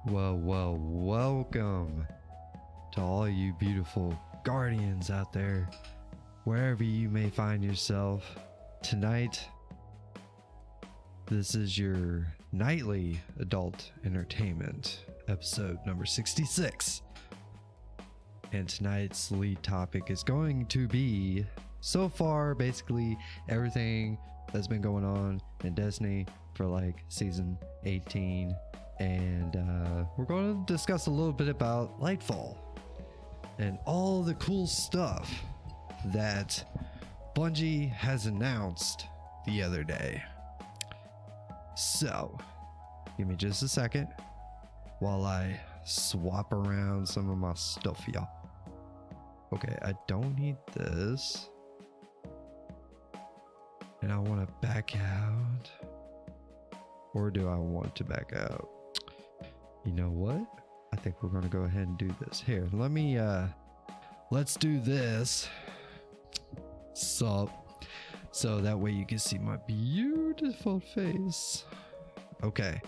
Welcome to all you beautiful guardians out there, wherever you may find yourself. Tonight, this is your nightly adult entertainment episode number 66. And tonight's lead topic is going to be, so far, basically everything that's been going on in Destiny for like season 18. And we're going to discuss a little bit about Lightfall and all the cool stuff that Bungie has announced the other day. So, give me just a second while I swap around some of my stuff, y'all. Okay, I don't need this. And I want to back out. Or do I want to back out? You know what? I think we're going to go ahead and do this. Here, let's do this. So that way you can see my beautiful face. Okay.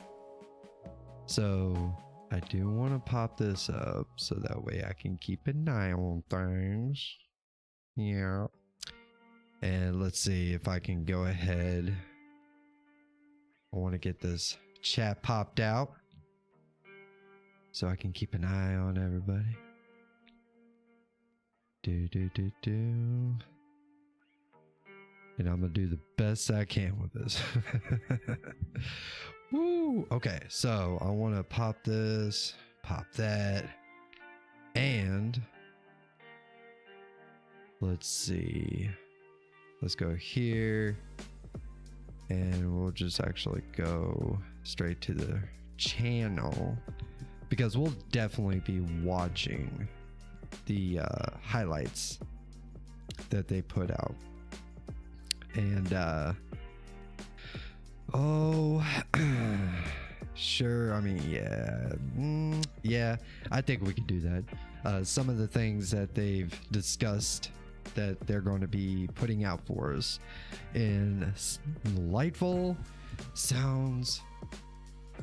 So I do want to pop this up so that way I can keep an eye on things. Yeah. And let's see if I can go ahead. I want to get this chat popped out so I can keep an eye on everybody. And I'm gonna do the best I can with this. Woo! Okay, so I want to pop this, pop that, and let's see. Let's go here, and we'll just actually go straight to the channel because we'll definitely be watching the highlights that they put out. And sure, I mean, yeah, I think we could do that. Some of the things that they've discussed that they're going to be putting out for us in Lightfall sounds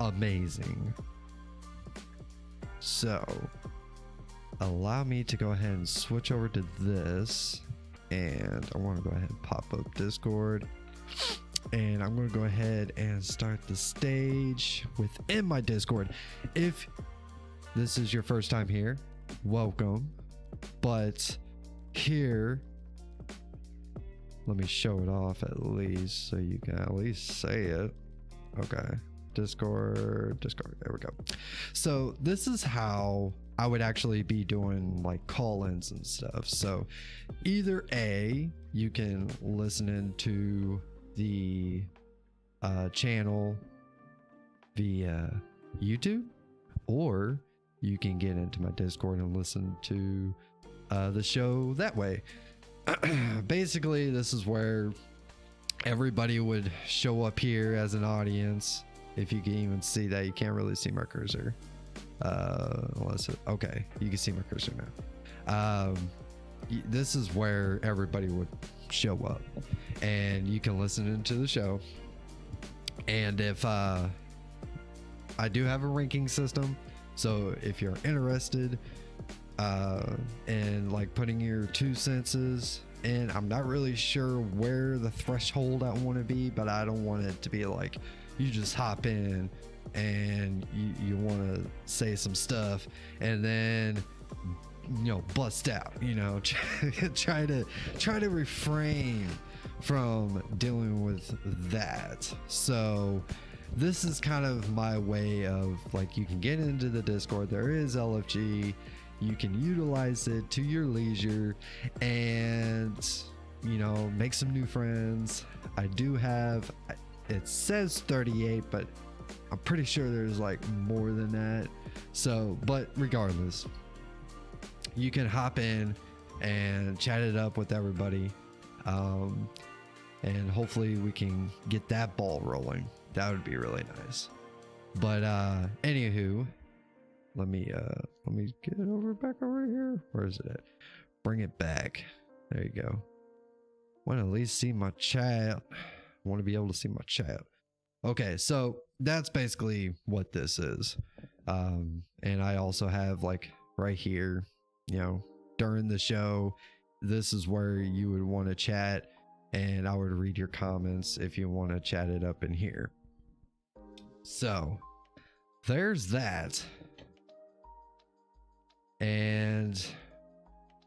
amazing. So allow me to go ahead and switch over to this, and I want to go ahead and pop up Discord, and I'm going to go ahead and start the stage within my Discord. If this is your first time here, welcome. But here, let me show it off at least so you can at least say it. Okay, Discord, there we go. So this is how I would actually be doing like call-ins and stuff. So either A, you can listen into the channel via YouTube, or you can get into my Discord and listen to the show that way. Basically, this is where everybody would show up here as an audience. If you can even see that, you can't really see my cursor. Okay, you can see my cursor now. This is where everybody would show up, and you can listen into the show. And if I do have a ranking system, so if you're interested in like putting your 2 cents in, I'm not really sure where the threshold I want to be, but I don't want it to be like you just hop in and you want to say some stuff and then, you know, bust out, you know, try to refrain from dealing with that. So this is kind of my way of like, you can get into the Discord. There is LFG. You can utilize it to your leisure and, you know, make some new friends. I do have, it says 38, but I'm pretty sure there's like more than that. So, but regardless, you can hop in and chat it up with everybody. And hopefully we can get that ball rolling. That would be really nice. But anywho, let me get it back over here. Where is it at? Bring it back. There you go. Want to at least see my chat. Want to be able to see my chat. Okay, so that's basically what this is. And I also have like right here, you know, during the show, this is where you would want to chat, and I would read your comments if you want to chat it up in here. So there's that. And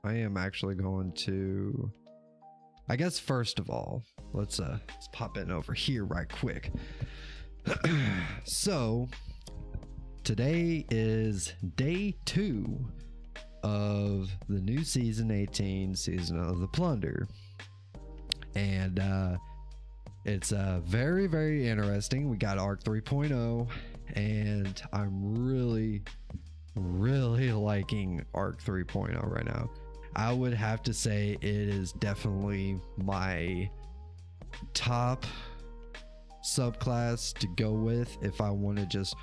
I am actually going to, I guess first of all, let's pop in over here right quick. So today is day 2 of the new season 18, Season of the Plunder. And it's very, very interesting. We got Arc 3.0, and I'm really liking Arc 3.0 right now. I would have to say it is definitely my top subclass to go with if I want to just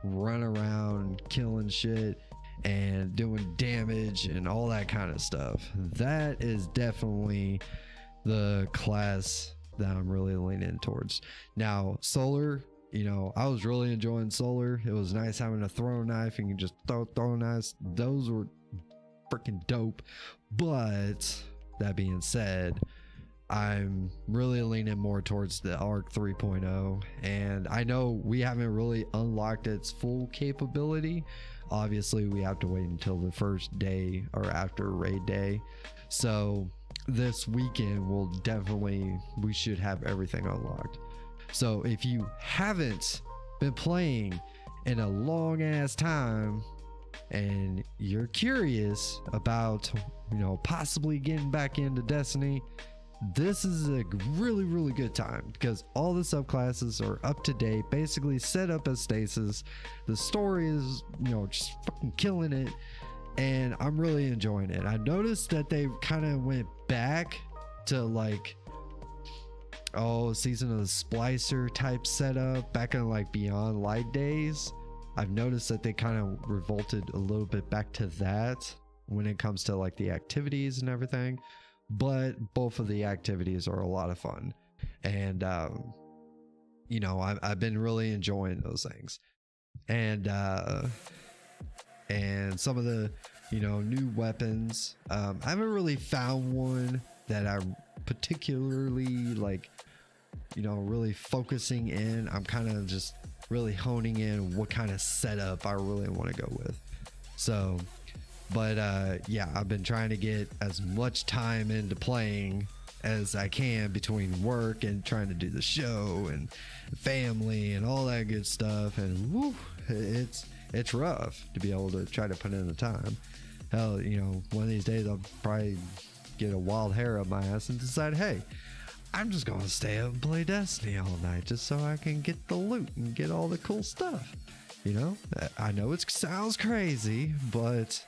run around killing shit and doing damage and all that kind of stuff. That is definitely the class that I'm really leaning towards. Now, Solar, you know, I was really enjoying Solar. It was nice having a throw knife and you just throw knives. Those were freaking dope. But that being said, I'm really leaning more towards the Arc 3.0, and I know we haven't really unlocked its full capability. Obviously, we have to wait until the first day or after raid day. So this weekend we should have everything unlocked. So if you haven't been playing in a long ass time and you're curious about, you know, possibly getting back into Destiny, this is a really good time because all the subclasses are up to date, basically set up as stasis. The story is, you know, just fucking killing it, and I'm really enjoying it. I noticed that they kind of went back to like, Season of the Splicer type setup back in like Beyond Light days. I've noticed that they kind of revolted a little bit back to that when it comes to like the activities and everything. But both of the activities are a lot of fun, and you know, I've been really enjoying those things, and some of the, you know, new weapons. I haven't really found one that I'm particularly like, you know, really focusing in. I'm kind of just really honing in what kind of setup I really want to go with. So, but yeah, I've been trying to get as much time into playing as I can between work and trying to do the show and family and all that good stuff. And woo, it's rough to be able to try to put in the time. Hell, you know, one of these days I'll probably get a wild hair up my ass and decide, hey, I'm just gonna stay up and play Destiny all night just so I can get the loot and get all the cool stuff. You know, I know it sounds crazy, but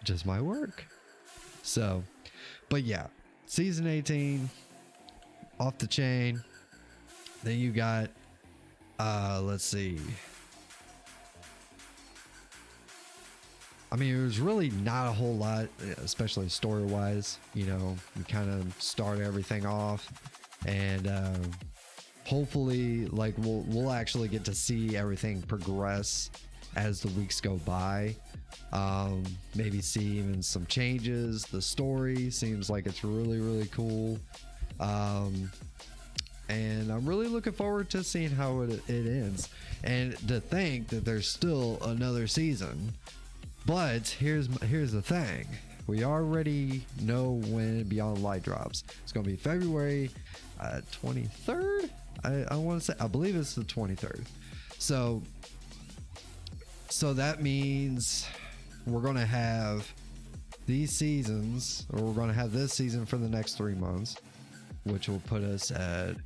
just my work. So, but yeah, season 18 off the chain. Then you got let's see, I mean, it was really not a whole lot, especially story wise. You know, we kind of start everything off, and hopefully like we'll actually get to see everything progress as the weeks go by. Maybe see even some changes. The story seems like it's really cool, and I'm really looking forward to seeing how it ends, and to think that there's still another season. But here's the thing, we already know when Beyond Light drops. It's gonna be February 23rd. I want to say, I believe it's the 23rd. So that means we're gonna have these seasons, or we're gonna have this season for the next 3 months, which will put us at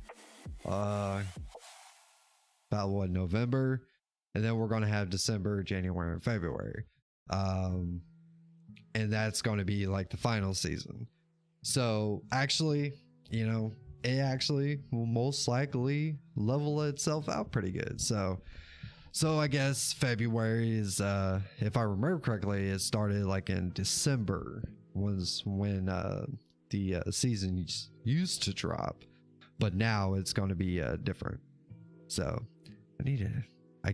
about what, November, and then we're gonna have December, January, and February, and that's going to be like the final season. So actually, you know, it actually will most likely level itself out pretty good. So I guess February is, if I remember correctly, it started like in December was when the season used to drop, but now it's going to be different. So I need to I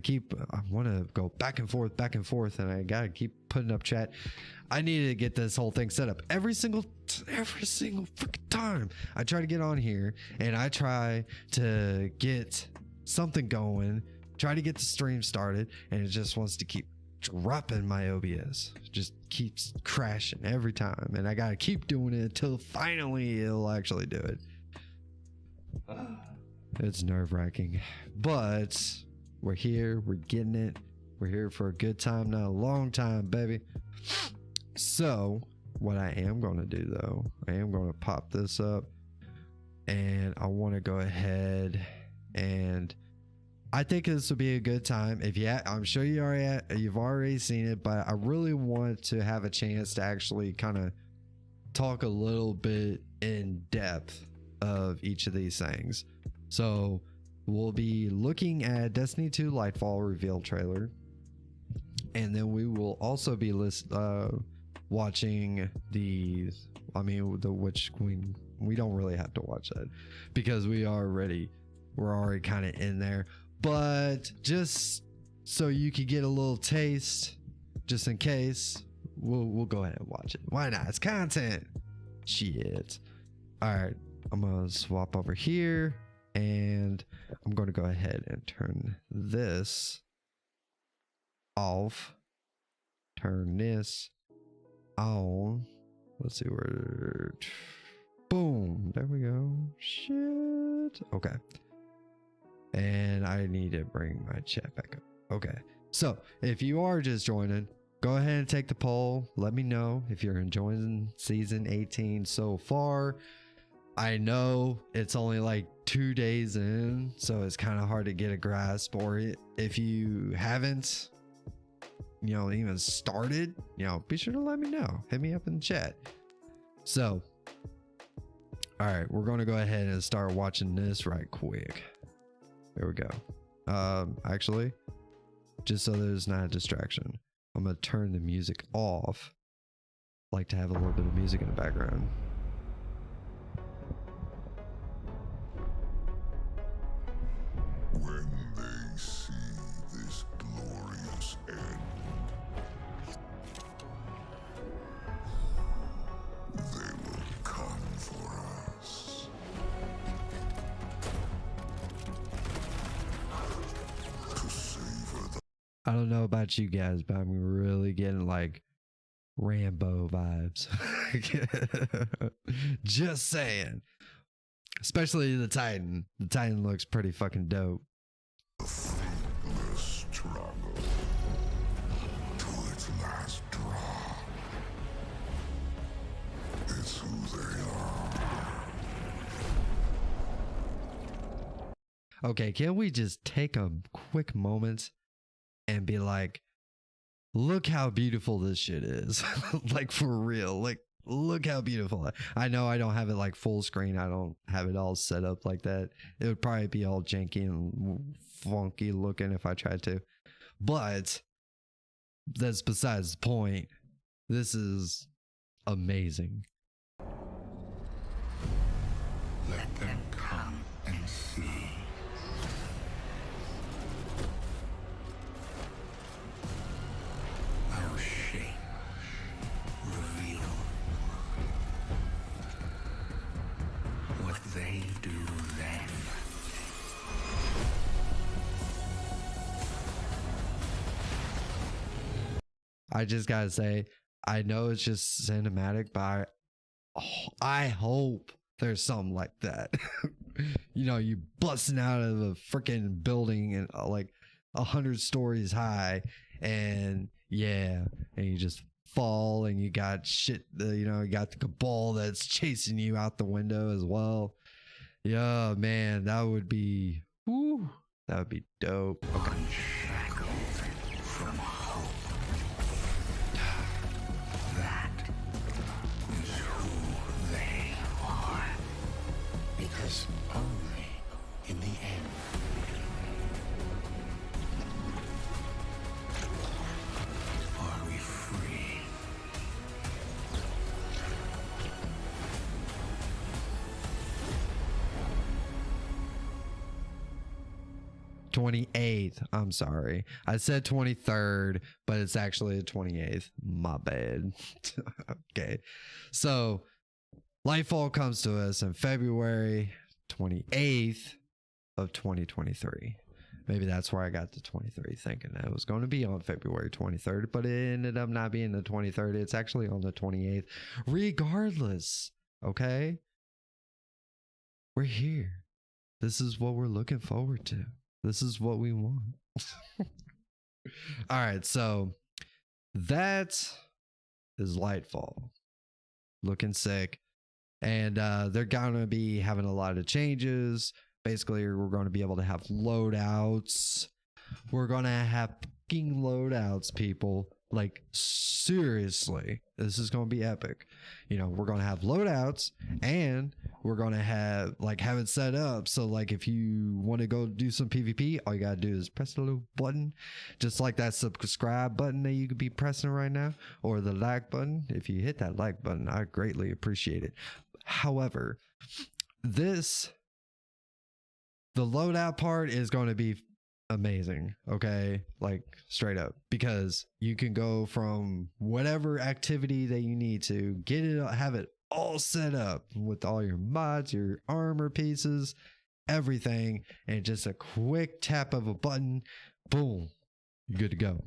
want to go back and forth, and I gotta keep putting up chat. I need to get this whole thing set up every single freaking time I try to get on here, and I try to get something going, try to get the stream started, and it just wants to keep dropping my OBS. It just keeps crashing every time, and I gotta keep doing it until finally it'll actually do it. It's nerve-wracking, but we're here, we're getting it. We're here for a good time, not a long time, baby. So what I am going to do, though, I am going to pop this up, and I want to go ahead, and I think this would be a good time. If I'm sure you've already seen it, but I really want to have a chance to actually kind of talk a little bit in depth of each of these things. So we'll be looking at Destiny 2 Lightfall reveal trailer, and then we will also be watching the Witch Queen. We don't really have to watch that because we're already kind of in there, but just so you could get a little taste, just in case, we'll go ahead and watch it. Why not? It's content. Shit. All right, I'm gonna swap over here, and I'm going to go ahead and turn this off, turn this on. Let's see where, boom, there we go. Shit. Okay, and I need to bring my chat back up. Okay, so if you are just joining, go ahead and take the poll. Let me know if you're enjoying season 18 so far. I know it's only like 2 days in, so it's kind of hard to get a grasp, or if you haven't, even started, be sure to let me know. Hit me up in the chat. So, all right, we're going to go ahead and start watching this right quick. There we go. Actually, just so there's not a distraction, I'm going to turn the music off. I like to have a little bit of music in the background. When they see this glorious end, they will come for us. To savor the... I don't know about you guys, but I'm really getting like Rambo vibes. Just saying. Especially the Titan. The Titan looks pretty fucking dope. The fruitless struggle to its last drop. It's who they are. Okay, can we just take a quick moment and be like, look how beautiful this shit is. Like, for real. Like, look how beautiful. I know I don't have it like full screen. I don't have it all set up like that. It would probably be all janky and funky looking if I tried to. But that's besides the point. This is amazing. Let them come and see. Our shape reveal what they do then. I just gotta say, I know it's just cinematic, but I hope there's something like that. You busting out of a freaking building and like 100 stories high, and and you just fall, and you got shit. You got the cabal that's chasing you out the window as well. Yeah, man, that would be dope. Okay. Unshackled from hope. That is who they are. Because only in the end are we free. 28th. I'm sorry. I said 23rd, but it's actually the 28th. My bad. Okay. So Lightfall comes to us in February 28th of 2023. Maybe that's where I got the 23, thinking that it was going to be on February 23rd, but it ended up not being the 23rd. It's actually on the 28th. Regardless, okay? We're here. This is what we're looking forward to. This is what we want. All right, so that is Lightfall. Looking sick. And they're going to be having a lot of changes. Basically, we're going to be able to have loadouts. We're going to have fucking loadouts, people. Like, seriously, this is going to be epic. You know, we're going to have loadouts, and we're going to have it set up. So, like, if you want to go do some PvP, all you got to do is press the little button, just like that subscribe button that you could be pressing right now, or the like button. If you hit that like button, I greatly appreciate it. However, the loadout part is going to be amazing, okay? Like, straight up, because you can go from whatever activity that you need to get it, have it all set up with all your mods, your armor pieces, everything, and just a quick tap of a button, boom, you're good to go.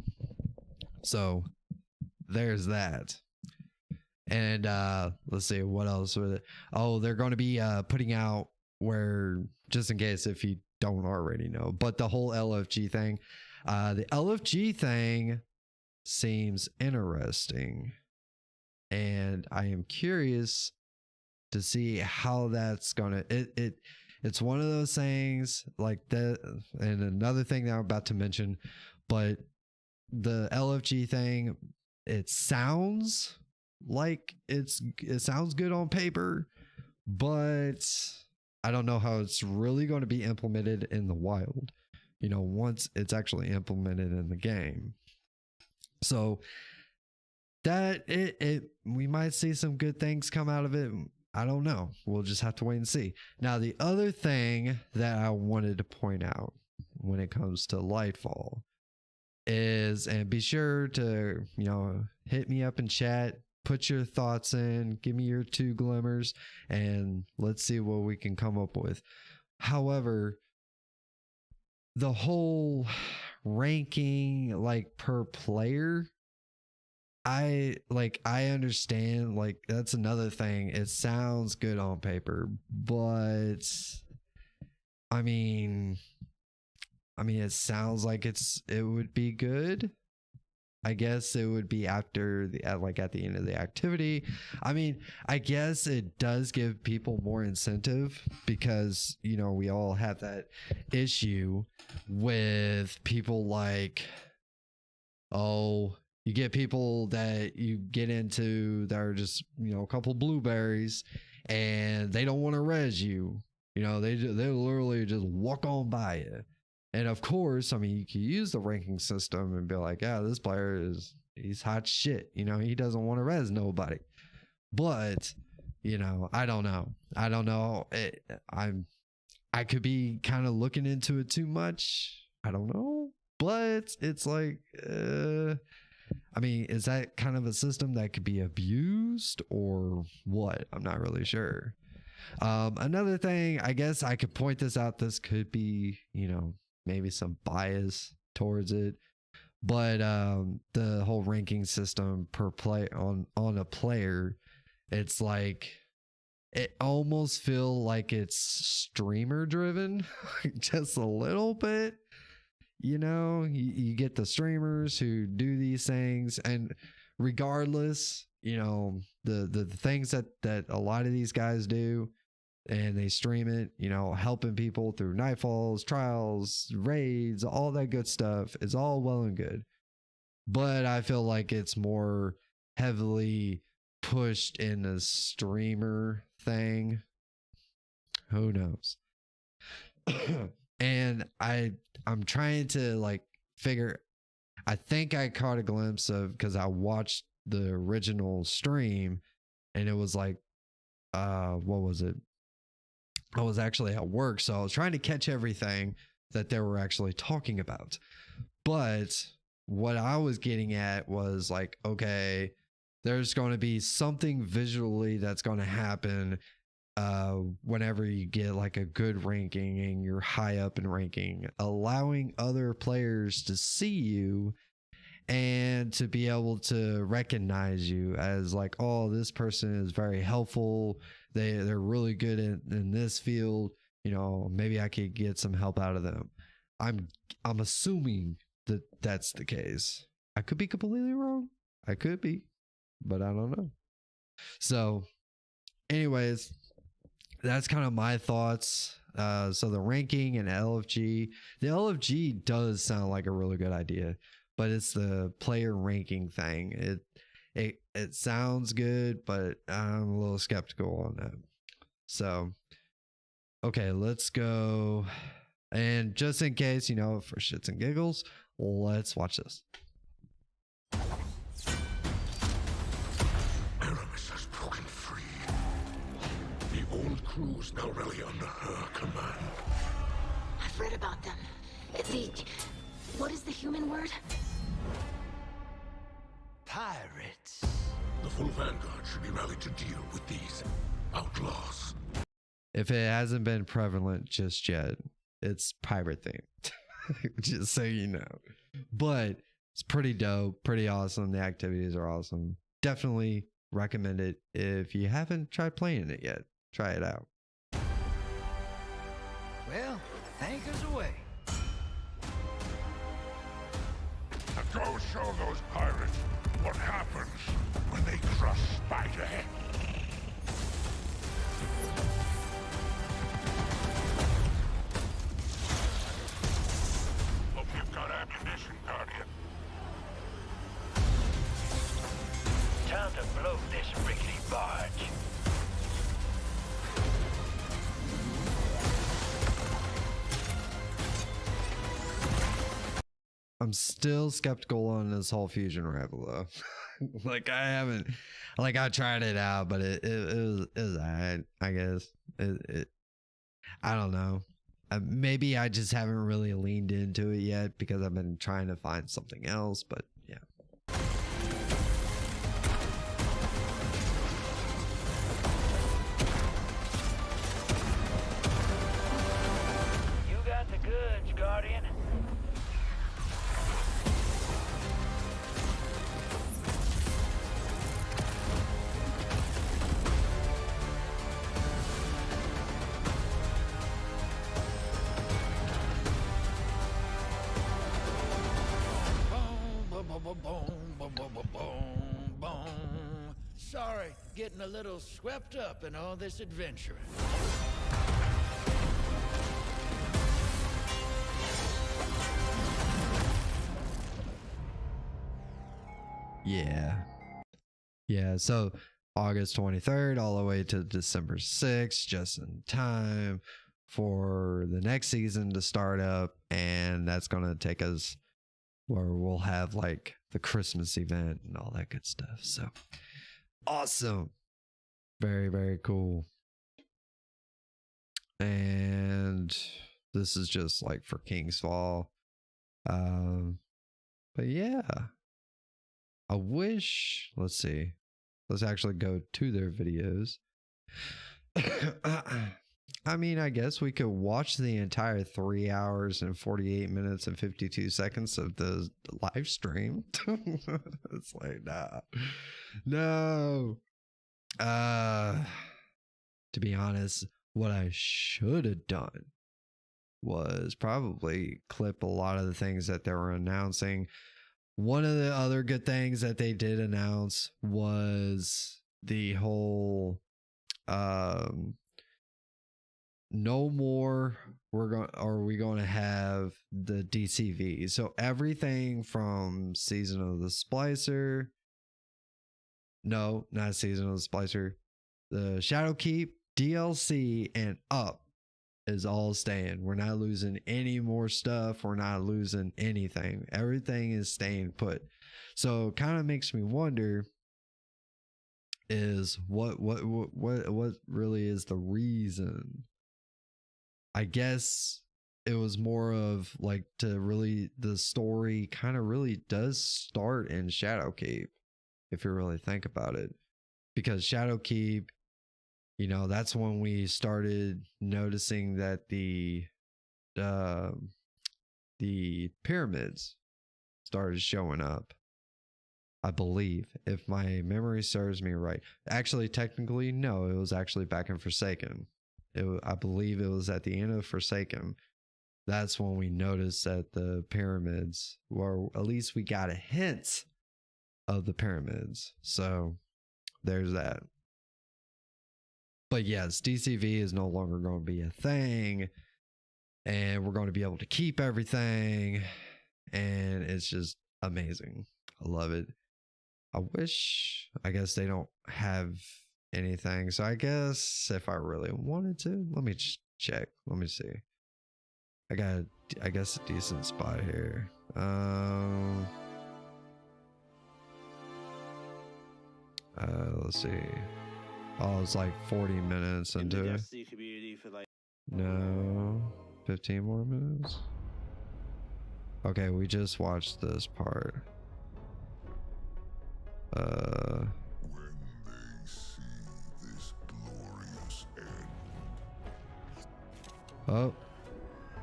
So there's that. And let's see what else with it. Oh, they're going to be putting out, where, just in case if you don't already know, but the whole LFG thing, the LFG thing seems interesting, and I am curious to see how that's gonna it's one of those things like that. And another thing that I'm about to mention, but the LFG thing, it sounds like it sounds good on paper, but I don't know how it's really going to be implemented in the wild, you know, once it's actually implemented in the game. So that we might see some good things come out of it. I don't know. We'll just have to wait and see. Now, the other thing that I wanted to point out when it comes to Lightfall is, and be sure to, you know, hit me up in chat, put your thoughts in, give me your 2 glimmers, and let's see what we can come up with. However, the whole ranking, like, per player, I understand, like, that's another thing. It sounds good on paper, but I mean it sounds like it would be good. I guess it would be after at the end of the activity. I mean, I guess it does give people more incentive, because, you know, we all have that issue with people like, oh, you get people that you get into that are just, you know, a couple blueberries, and they don't want to res you. You know, they literally just walk on by you. And of course, I mean, you can use the ranking system and be like, yeah, this player he's hot shit. You know, he doesn't want to res nobody. But, you know, I don't know. I could be kind of looking into it too much. I don't know. But it's like, I mean, is that kind of a system that could be abused or what? I'm not really sure. Another thing, I guess I could point this out. This could be, you know, maybe some bias towards it, but the whole ranking system per play on a player, it's like, it almost feel like it's streamer driven, just a little bit. You know, you get the streamers who do these things, and regardless, you know, the things that a lot of these guys do, and they stream it, you know, helping people through nightfalls, trials, raids, all that good stuff. It's all well and good, but I feel like it's more heavily pushed in a streamer thing. Who knows? And I'm trying to, like, figure. I think I caught a glimpse of, because I watched the original stream, and it was like, what was it? I was actually at work, so I was trying to catch everything. that they were actually talking about. But what I was getting at was like, okay, there's going to be something visually that's going to happen whenever you get like a good ranking and you're high up in ranking, allowing other players to see you and to be able to recognize you as like, oh, this person is very helpful, they're really good in this field, you know, maybe I could get some help out of them. I'm assuming that that's the case. I could be completely wrong, I could be, but I don't know. So anyways, that's kind of my thoughts. So the ranking and the LFG does sound like a really good idea, but it's the player ranking thing. It sounds good, but I'm a little skeptical on that. So, okay, let's go. And just in case, you know, for shits and giggles, let's watch this. Aramis has broken free. The old crew's now really under her command. I've read about them. What is the human word? Pirates. The full vanguard should be rallied to deal with these outlaws. If it hasn't been prevalent just yet, it's pirate themed. Just so you know. But it's pretty dope, pretty awesome. The activities are awesome. Definitely recommend it if you haven't tried playing it yet. Try it out. Well, anchors away. Now go show those pirates what happens when they crush Spiderhead. Hope you've got ammunition, Guardian. Time to blow this rickety barge. I'm still skeptical on this whole fusion rifle though. Like I tried it out, but it was alright, I guess. I don't know. Maybe I just haven't really leaned into it yet because I've been trying to find something else, but yeah. You got the goods, Guardian. Sorry, getting a little swept up in all this adventuring. Yeah, so August 23rd all the way to December 6th, just in time for the next season to start up, and that's going to take us where we'll have like the Christmas event and all that good stuff. So awesome. Very, very cool. And this is just like for King's Fall. But yeah, I wish, let's see, let's actually go to their videos. I mean, I guess we could watch the entire 3 hours and 48 minutes and 52 seconds of the live stream. It's like, no. To be honest, what I should have done was probably clip a lot of the things that they were announcing. One of the other good things that they did announce was the whole no more are we going to have the DCV. So everything from Season of the Splicer, no, not Season of the Splicer, the Shadowkeep DLC and up is all staying. We're not losing any more stuff. We're not losing anything. Everything is staying put. So it kind of makes me wonder is what really is the reason. I guess it was more of like to really, the story kind of really does start in Shadowkeep, if you really think about it, because Shadowkeep, you know, that's when we started noticing that the pyramids started showing up, I believe, if my memory serves me right. Actually, technically, no, it was actually back in Forsaken. I believe it was at the end of Forsaken. That's when we noticed that the pyramids, or at least we got a hint of the pyramids. So there's that. But yes, DCV is no longer going to be a thing, and we're going to be able to keep everything, and it's just amazing. I love it. I guess they don't have anything. So I guess if I really wanted to, let me check. Let me see. I got, I guess, a decent spot here. Let's see. Oh, it's like 40 minutes into it. No, 15 more minutes. Okay, we just watched this part. When they see this glorious end. Oh,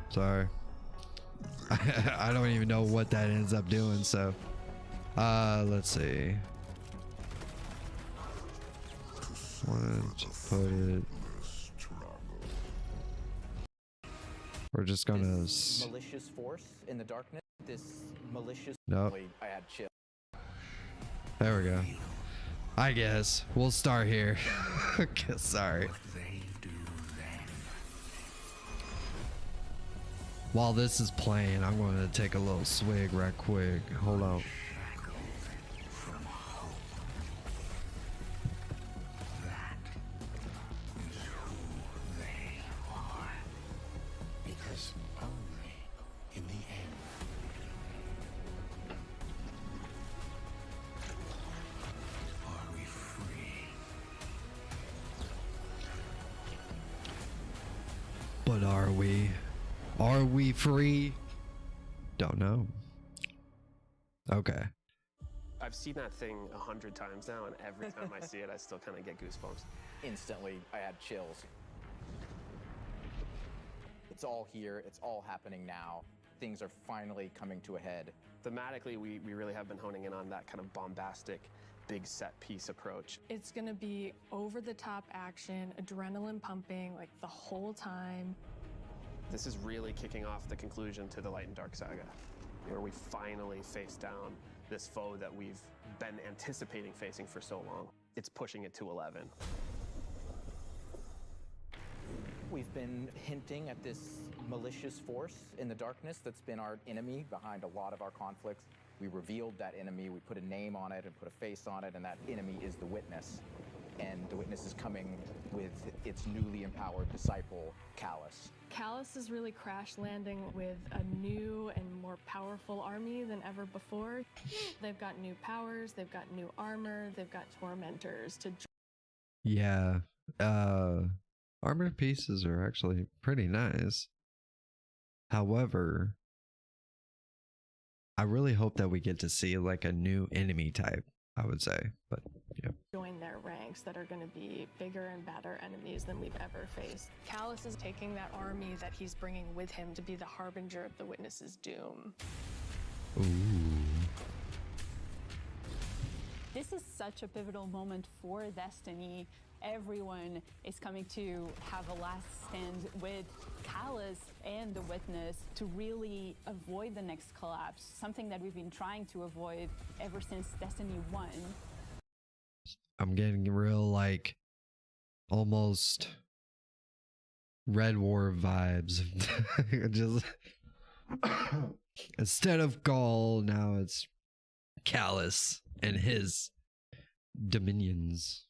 sorry. I don't even know what that ends up doing, so let's see. Want to put it. We're just gonna malicious force in the darkness. This malicious. Nope. I had chill. There we go. I guess we'll start here. Okay, sorry. While this is playing, I'm going to take a little swig right quick. Hold on. But are we? Are we free? Don't know. Okay. I've seen that thing 100 times now, and every time I see it, I still kind of get goosebumps. Instantly, I had chills. It's all here. It's all happening now. Things are finally coming to a head. Thematically, we really have been honing in on that kind of bombastic, big set piece approach. It's gonna be over-the-top action, adrenaline pumping, like the whole time. This is really kicking off the conclusion to the Light and Dark saga, where we finally face down this foe that we've been anticipating facing for so long. It's pushing it to 11. We've been hinting at this malicious force in the darkness that's been our enemy behind a lot of our conflicts. We revealed that enemy, we put a name on it and put a face on it, and that enemy is the Witness. And the Witness is coming with its newly empowered disciple, Callus. Callus is really crash landing with a new and more powerful army than ever before. They've got new powers, they've got new armor, they've got tormentors to... Yeah. Armor pieces are actually pretty nice. However, I really hope that we get to see like a new enemy type, I would say. But yeah. Join their ranks that are going to be bigger and badder enemies than we've ever faced. Callus is taking that army that he's bringing with him to be the harbinger of the Witness's doom. Ooh. This is such a pivotal moment for Destiny. Everyone is coming to have a last stand with Callus and the Witness to really avoid the next collapse, something that we've been trying to avoid ever since Destiny 1. I'm getting real, like, almost Red War vibes. Just instead of Gaul, now it's Callus and his dominions.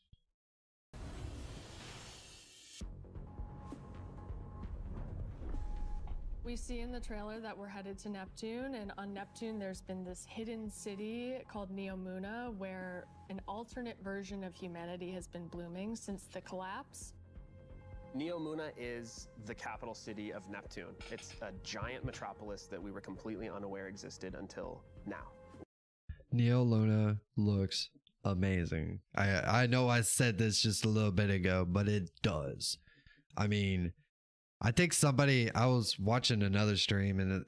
We see in the trailer that we're headed to Neptune, and on Neptune there's been this hidden city called Neomuna where an alternate version of humanity has been blooming since the collapse. Neomuna is the capital city of Neptune. It's a giant metropolis that we were completely unaware existed until now. Neoluna looks amazing. I know I said this just a little bit ago, but it does. I mean, I think I was watching another stream and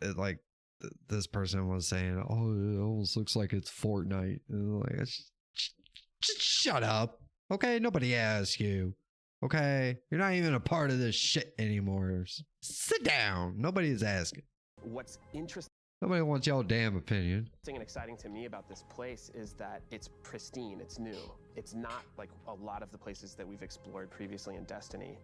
this person was saying, oh, it almost looks like it's Fortnite. And like, just shut up. Okay, nobody asked you. Okay, you're not even a part of this shit anymore. Sit down. Nobody's asking. What's interesting Nobody wants y'all damn opinion. and exciting to me about this place is that it's pristine, it's new. It's not like a lot of the places that we've explored previously in Destiny.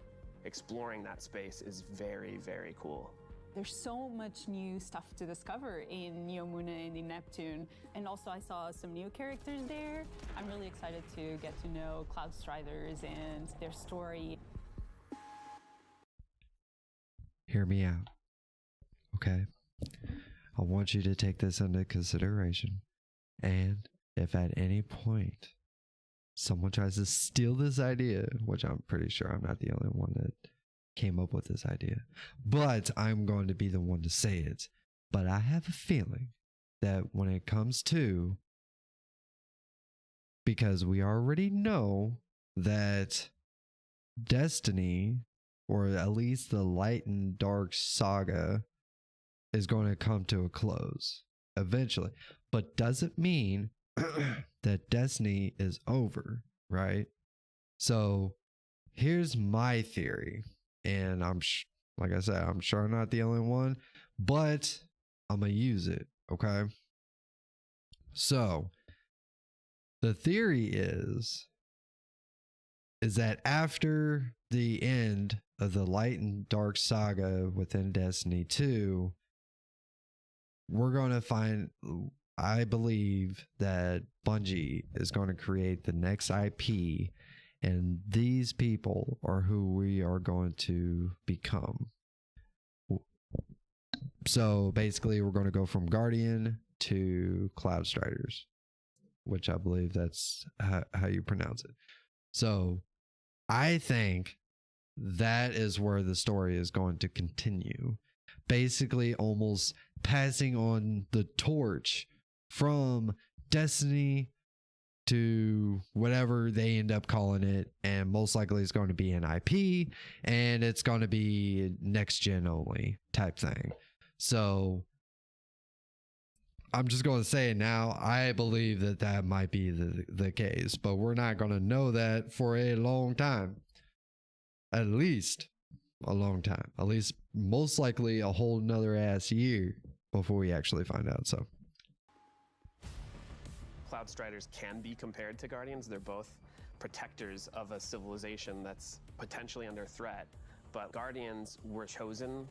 Exploring that space is very, very cool. There's so much new stuff to discover in Neomuna and in Neptune. And also I saw some new characters there. I'm really excited to get to know Cloud Striders and their story. Hear me out. Okay? I want you to take this into consideration. And if at any point someone tries to steal this idea, which I'm pretty sure I'm not the only one that came up with this idea, but I'm going to be the one to say it. But I have a feeling that when it comes to, because we already know that Destiny, or at least the Light and Dark saga, is going to come to a close eventually, but doesn't mean that Destiny is over, right? So here's my theory. And like I said, I'm sure I'm not the only one, but I'm going to use it. Okay. So the theory is that after the end of the Light and Dark saga within Destiny 2, we're going to find, I believe that Bungie is going to create the next IP. And these people are who we are going to become. So basically, we're going to go from Guardian to Cloud Striders, which I believe that's how you pronounce it. So I think that is where the story is going to continue. Basically, almost passing on the torch from Destiny to whatever they end up calling it, and most likely it's going to be an IP, and it's going to be next gen only type thing. So I'm just going to say it now. I believe that might be the case, but we're not going to know that for a long time. At least a long time. At least most likely a whole nother ass year before we actually find out. So Cloud Striders can be compared to Guardians. They're both protectors of a civilization that's potentially under threat. But Guardians were chosen.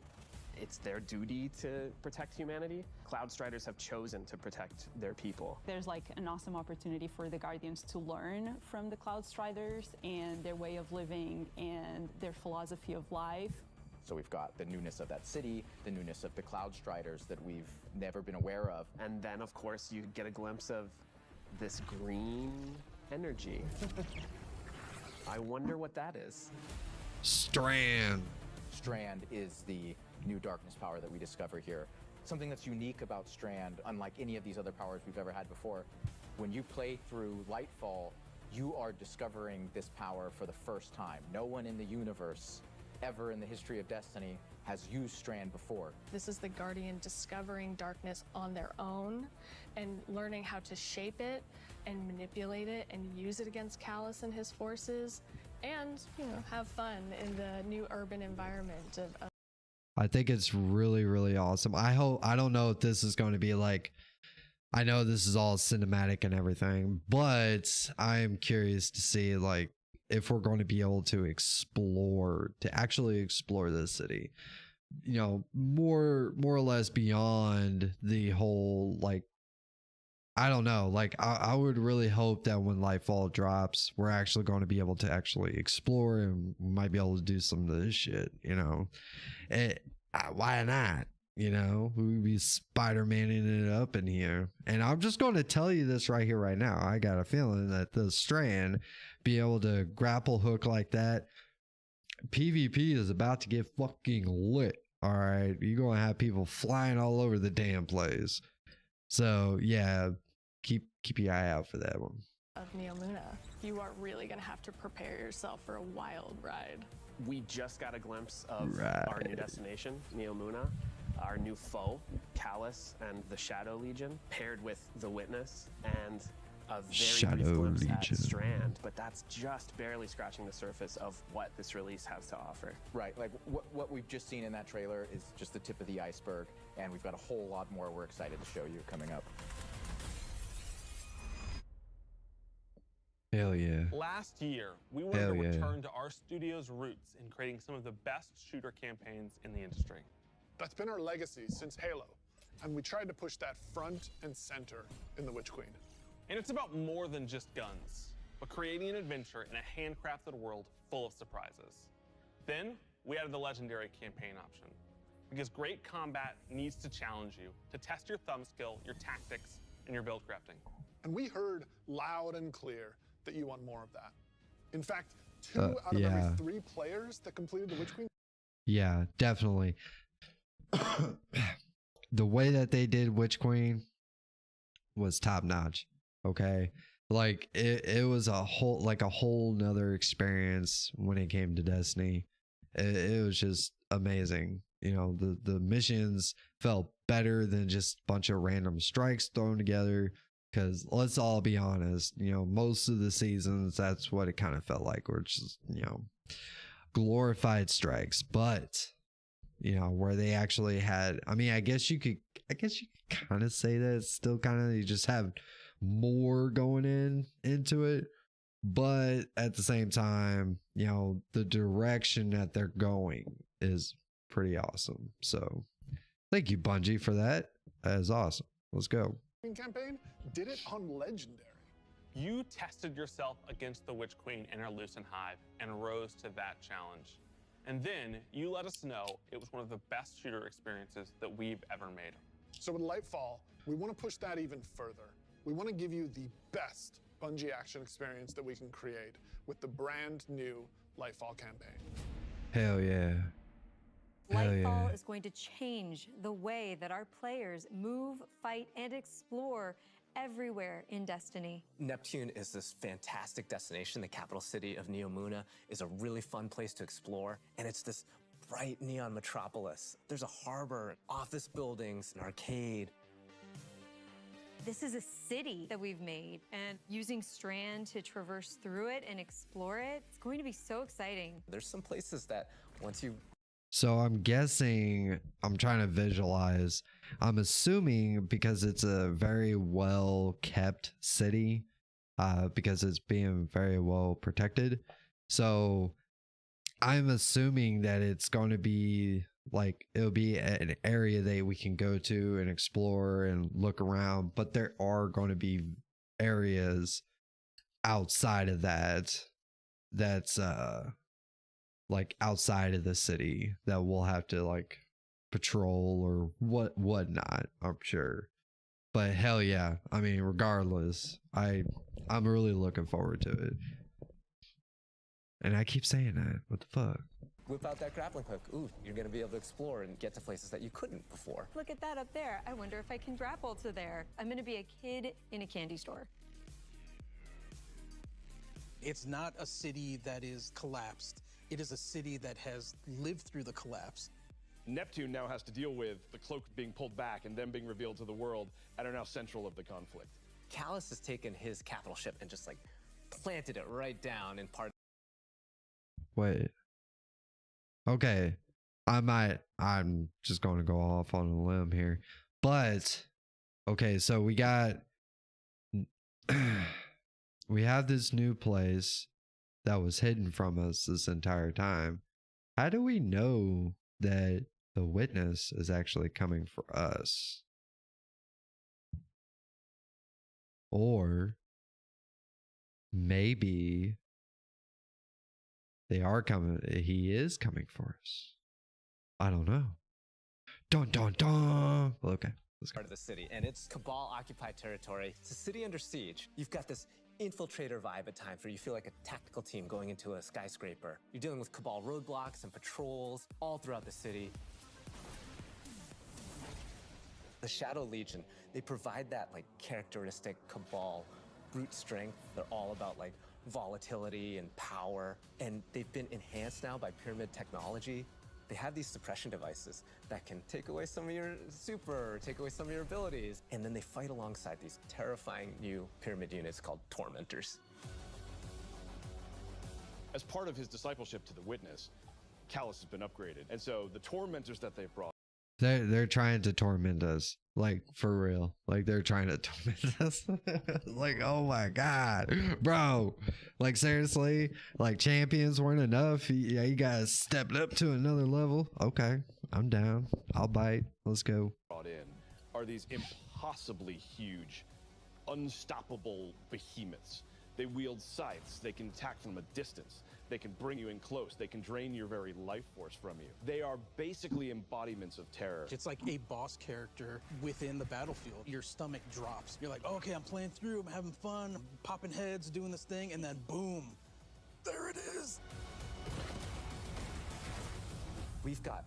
It's their duty to protect humanity. Cloud Striders have chosen to protect their people. There's like an awesome opportunity for the Guardians to learn from the Cloud Striders and their way of living and their philosophy of life. So we've got the newness of that city, the newness of the Cloud Striders that we've never been aware of. And then, of course, you get a glimpse of this green energy. I wonder what that is. Strand. Strand is the new darkness power that we discover here. Something that's unique about Strand, unlike any of these other powers we've ever had before, when you play through Lightfall, you are discovering this power for the first time. No one in the universe ever in the history of Destiny has used Strand before. This is the Guardian discovering darkness on their own and learning how to shape it and manipulate it and use it against Callus and his forces, and, you know, have fun in the new urban environment of I think it's really, really awesome. I don't know if this is going to be like, I know this is all cinematic and everything, but I'm curious to see like if we're going to be able to actually explore this city, you know, more or less beyond the whole, like, I don't know, like I would really hope that when Lightfall drops, we're actually going to be able to actually explore and we might be able to do some of this shit, you know. Why not? You know, we would be Spider-Maning it up in here. And I'm just going to tell you this right here, right now. I got a feeling that the Strand, be able to grapple hook like that, PvP is about to get fucking lit. All right, you're gonna have people flying all over the damn place. So yeah, keep your eye out for that one. Of Neomuna, you are really gonna have to prepare yourself for a wild ride. We just got a glimpse of our new destination, Neomuna, our new foe, Callus and the Shadow Legion, paired with the Witness and a very brief glimpse at Strand, but that's just barely scratching the surface of what this release has to offer. Right, like what we've just seen in that trailer is just the tip of the iceberg, and we've got a whole lot more we're excited to show you coming up. Hell yeah. Last year, we wanted to return to our studio's roots in creating some of the best shooter campaigns in the industry. That's been our legacy since Halo, and we tried to push that front and center in The Witch Queen. And it's about more than just guns, but creating an adventure in a handcrafted world full of surprises. Then, we added the legendary campaign option, because great combat needs to challenge you, to test your thumb skill, your tactics, and your build crafting. And we heard loud and clear that you want more of that. In fact, 2 out of every 3 players that completed The Witch Queen. Yeah, definitely. The way that they did Witch Queen was top notch. Okay, like it was a whole nother experience when it came to Destiny. It was just amazing. You know, the missions felt better than just a bunch of random strikes thrown together. Because let's all be honest, you know, most of the seasons, that's what it kind of felt like, or just, you know, glorified strikes. But, you know, where they actually had, I mean, I guess you could kind of say that it's still kind of, you just have more going into it. But at the same time, you know, the direction that they're going is pretty awesome. So thank you, Bungie, for that. That is awesome. Let's go. Campaign did it on Legendary. You tested yourself against the Witch Queen in her Lucent Hive and rose to that challenge. And then you let us know it was one of the best shooter experiences that we've ever made. So with Lightfall, we want to push that even further. We want to give you the best Bungie action experience that we can create with the brand new Lightfall campaign. Hell yeah. Lightfall is going to change the way that our players move, fight, and explore everywhere in Destiny. Neptune is this fantastic destination. The capital city of Neomuna is a really fun place to explore, and it's this bright neon metropolis. There's a harbor, office buildings, an arcade. This is a city that we've made, and using Strand to traverse through it and explore it, it's going to be so exciting. There's some places that once you... So I'm guessing, I'm trying to visualize, I'm assuming because it's a very well kept city, because it's being very well protected. So I'm assuming that it's going to be like, it'll be an area that we can go to and explore and look around, but there are going to be areas outside of that's like outside of the city that we'll have to like patrol or whatnot, I'm sure. But hell yeah, I mean, regardless, I'm really looking forward to it. And I keep saying that. What the fuck? Whip out that grappling hook. Ooh, you're gonna be able to explore and get to places that you couldn't before. Look at that up there. I wonder if I can grapple to there. I'm gonna be a kid in a candy store. It's not a city that is collapsed. It is a city that has lived through the collapse. Neptune now has to deal with the cloak being pulled back and them being revealed to the world and are now central of the conflict. Callus has taken his capital ship and just like planted it right down in part. Wait. Okay. I'm just going to go off on a limb here. But okay, so we have this new place that was hidden from us this entire time. How do we know that the Witness is actually coming for us? Or maybe they are coming, he is coming for us. I don't know. Dun dun dun. Okay, let's go. Part of the city, and it's Cabal occupied territory. It's a city under siege. You've got this infiltrator vibe at times where you feel like a tactical team going into a skyscraper. You're dealing with Cabal roadblocks and patrols all throughout the city. The Shadow Legion, they provide that like characteristic Cabal brute strength. They're all about like volatility and power, and they've been enhanced now by Pyramid technology. They have these suppression devices that can take away some of your super, or take away some of your abilities, and then they fight alongside these terrifying new Pyramid units called Tormentors. As part of his discipleship to the Witness, Callus has been upgraded, and so the Tormentors that they've brought. They're trying to torment us, like for real. Like they're trying to torment us. Like, oh my god, bro! Like seriously, like champions weren't enough. Yeah, you guys stepped up to another level. Okay, I'm down. I'll bite. Let's go. Brought in are these impossibly huge, unstoppable behemoths. They wield scythes. They can attack from a distance. They can bring you in close. They can drain your very life force from you. They are basically embodiments of terror. It's like a boss character within the battlefield. Your stomach drops. You're like, okay, I'm playing through, I'm having fun, I'm popping heads, doing this thing, and then boom, there it is. We've got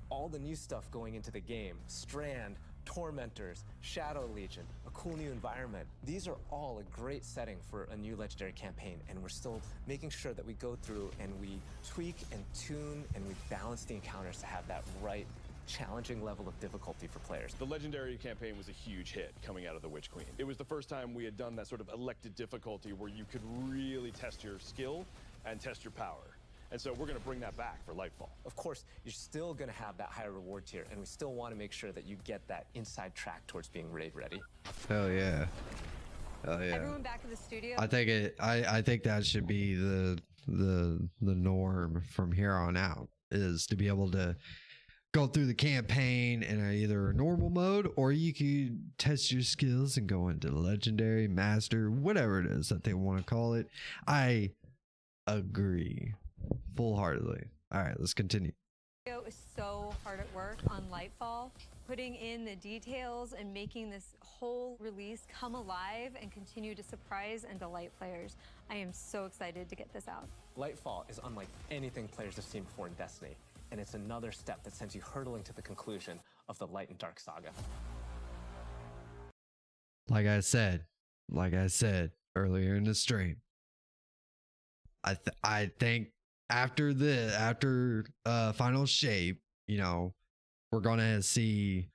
all the new stuff going into the game. Strand, Tormentors, Shadow Legion, a cool new environment. These are all a great setting for a new Legendary campaign, and we're still making sure that we go through and we tweak and tune and we balance the encounters to have that right challenging level of difficulty for players. The Legendary campaign was a huge hit coming out of the Witch Queen. It was the first time we had done that sort of elected difficulty where you could really test your skill and test your power. And so we're going to bring that back for Lightfall. Of course, you're still going to have that higher reward tier, and we still want to make sure that you get that inside track towards being raid ready. Hell yeah. Hell yeah. Everyone back in the studio. I think that should be the norm from here on out, is to be able to go through the campaign in either a normal mode, or you could test your skills and go into Legendary, Master, whatever it is that they want to call it. I agree full-heartedly. All right, let's continue. Is so hard at work on Lightfall, putting in the details and making this whole release come alive and continue to surprise and delight players. I am so excited to get this out. Lightfall is unlike anything players have seen before in Destiny, and it's another step that sends you hurtling to the conclusion of the Light and Dark saga. Like I said earlier in the stream, I think after Final Shape, you know, we're gonna see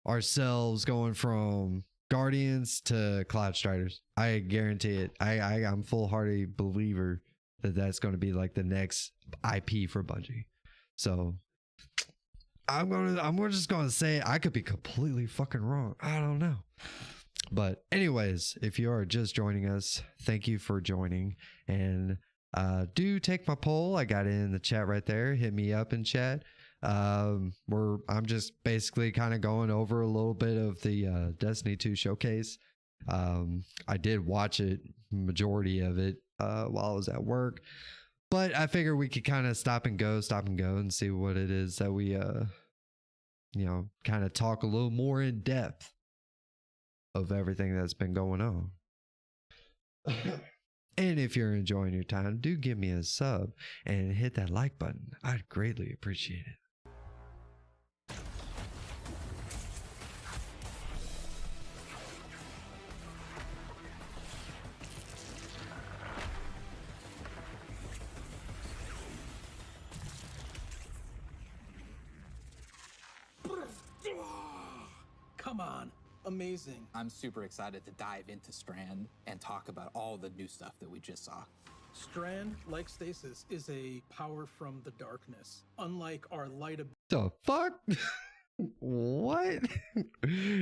ourselves going from Guardians to Cloud Striders. I guarantee it. I'm full-hearted believer that that's going to be like the next IP for Bungie. So I'm just gonna say I could be completely fucking wrong. I don't know. But anyways, if you are just joining us, thank you for joining, and do take my poll. I got it in the chat right there. Hit me up in chat. I'm just basically kind of going over a little bit of the Destiny 2 showcase. I did watch it, majority of it, while I was at work, but I figure we could kind of stop and go and see what it is that we kind of talk a little more in depth of everything that's been going on. And if you're enjoying your time, do give me a sub and hit that like button. I'd greatly appreciate it. Come on. Amazing. I'm super excited to dive into Strand and talk about all the new stuff that we just saw. Strand, like Stasis, is a power from the darkness. Unlike our light ability. The fuck? What?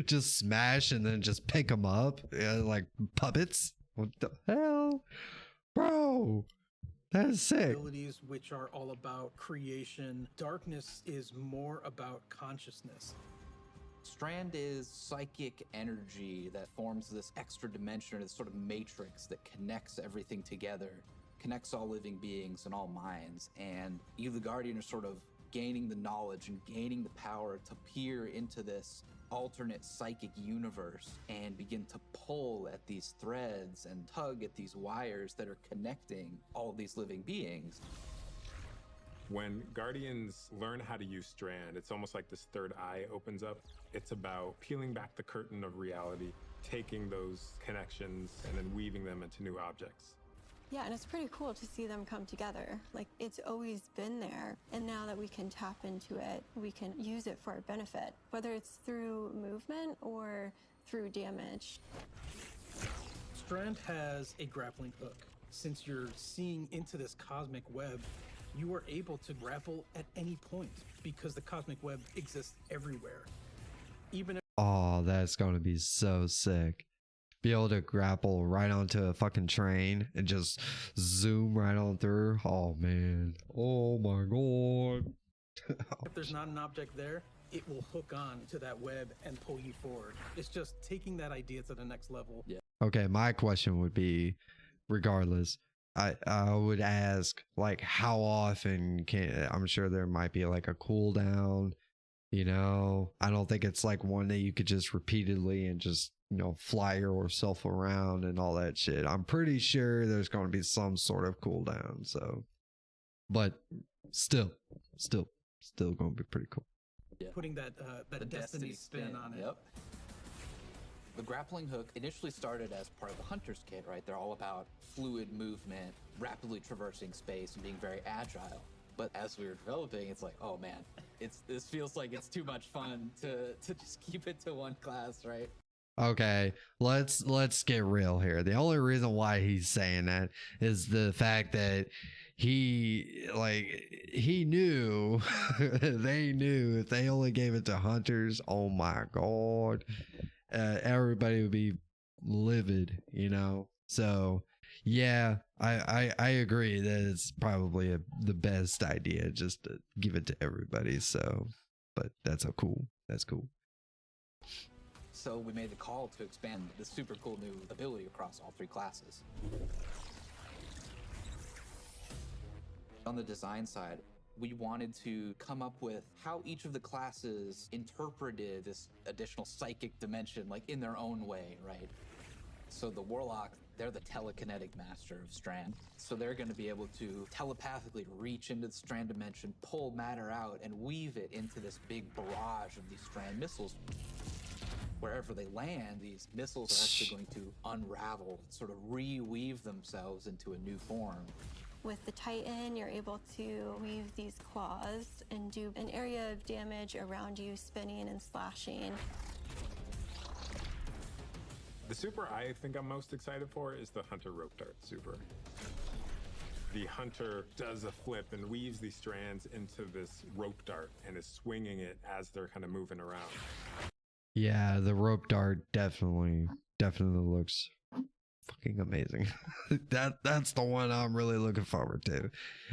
Just smash and then just pick them up like puppets? What the hell? Bro, that is sick. Abilities which are all about creation. Darkness is more about consciousness. Strand is psychic energy that forms this extra dimension, or this sort of matrix that connects everything together, connects all living beings and all minds. And you, the Guardian, are sort of gaining the knowledge and gaining the power to peer into this alternate psychic universe and begin to pull at these threads and tug at these wires that are connecting all these living beings. When Guardians learn how to use Strand, it's almost like this third eye opens up. It's about peeling back the curtain of reality, taking those connections and then weaving them into new objects. Yeah, and it's pretty cool to see them come together. Like, it's always been there, and now that we can tap into it, we can use it for our benefit, whether it's through movement or through damage. Strand has a grappling hook. Since you're seeing into this cosmic web, you are able to grapple at any point because the cosmic web exists everywhere. Even if Oh, that's going to be so sick. Be able to grapple right onto a fucking train and just zoom right on through. Oh, man. Oh, my God. if there's not an object there, it will hook on to that web and pull you forward. It's just taking that idea to the next level. Yeah. Okay, my question would be, regardless, I would ask, like, how often I'm sure there might be like a cooldown, you know? I don't think it's like one that you could just repeatedly and just, you know, fly yourself around and all that shit. I'm pretty sure there's going to be some sort of cooldown, so, but still going to be pretty cool. Yeah. Putting that destiny spin on it. Yep. The grappling hook initially started as part of the hunter's kit, right? They're all about fluid movement, rapidly traversing space, and being very agile. But as we were developing, it's like, oh man, this feels like it's too much fun to just keep it to one class, right? Okay, let's get real here. The only reason why he's saying that is the fact that he knew they knew if they only gave it to hunters, oh my God, everybody would be livid, you know. So yeah, I agree that it's probably the best idea just to give it to everybody. So, but that's cool. So we made the call to expand this super cool new ability across all three classes. On the design side, we wanted to come up with how each of the classes interpreted this additional psychic dimension, like in their own way, right? So the Warlock, they're the telekinetic master of Strand. So they're going to be able to telepathically reach into the Strand dimension, pull matter out, and weave it into this big barrage of these Strand missiles. Wherever they land, these missiles are actually going to unravel, sort of reweave themselves into a new form. With the Titan, you're able to weave these claws and do an area of damage around you, spinning and slashing. The super I think I'm most excited for is the Hunter Rope Dart super. The Hunter does a flip and weaves these strands into this rope dart and is swinging it as they're kind of moving around. Yeah, the rope dart definitely looks fucking amazing. That's the one I'm really looking forward to,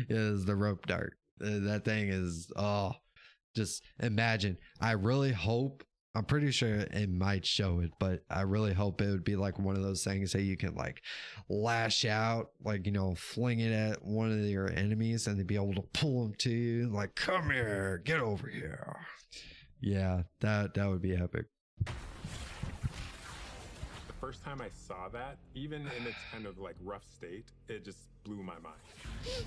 is the rope dart. That thing is, just imagine. I really hope, I'm pretty sure it might show it, but I really hope it would be like one of those things that you can like lash out, like, you know, fling it at one of your enemies and they'd be able to pull them to you, like, come here, get over here. Yeah, that would be epic. The first time I saw that, even in its kind of like rough state, it just blew my mind.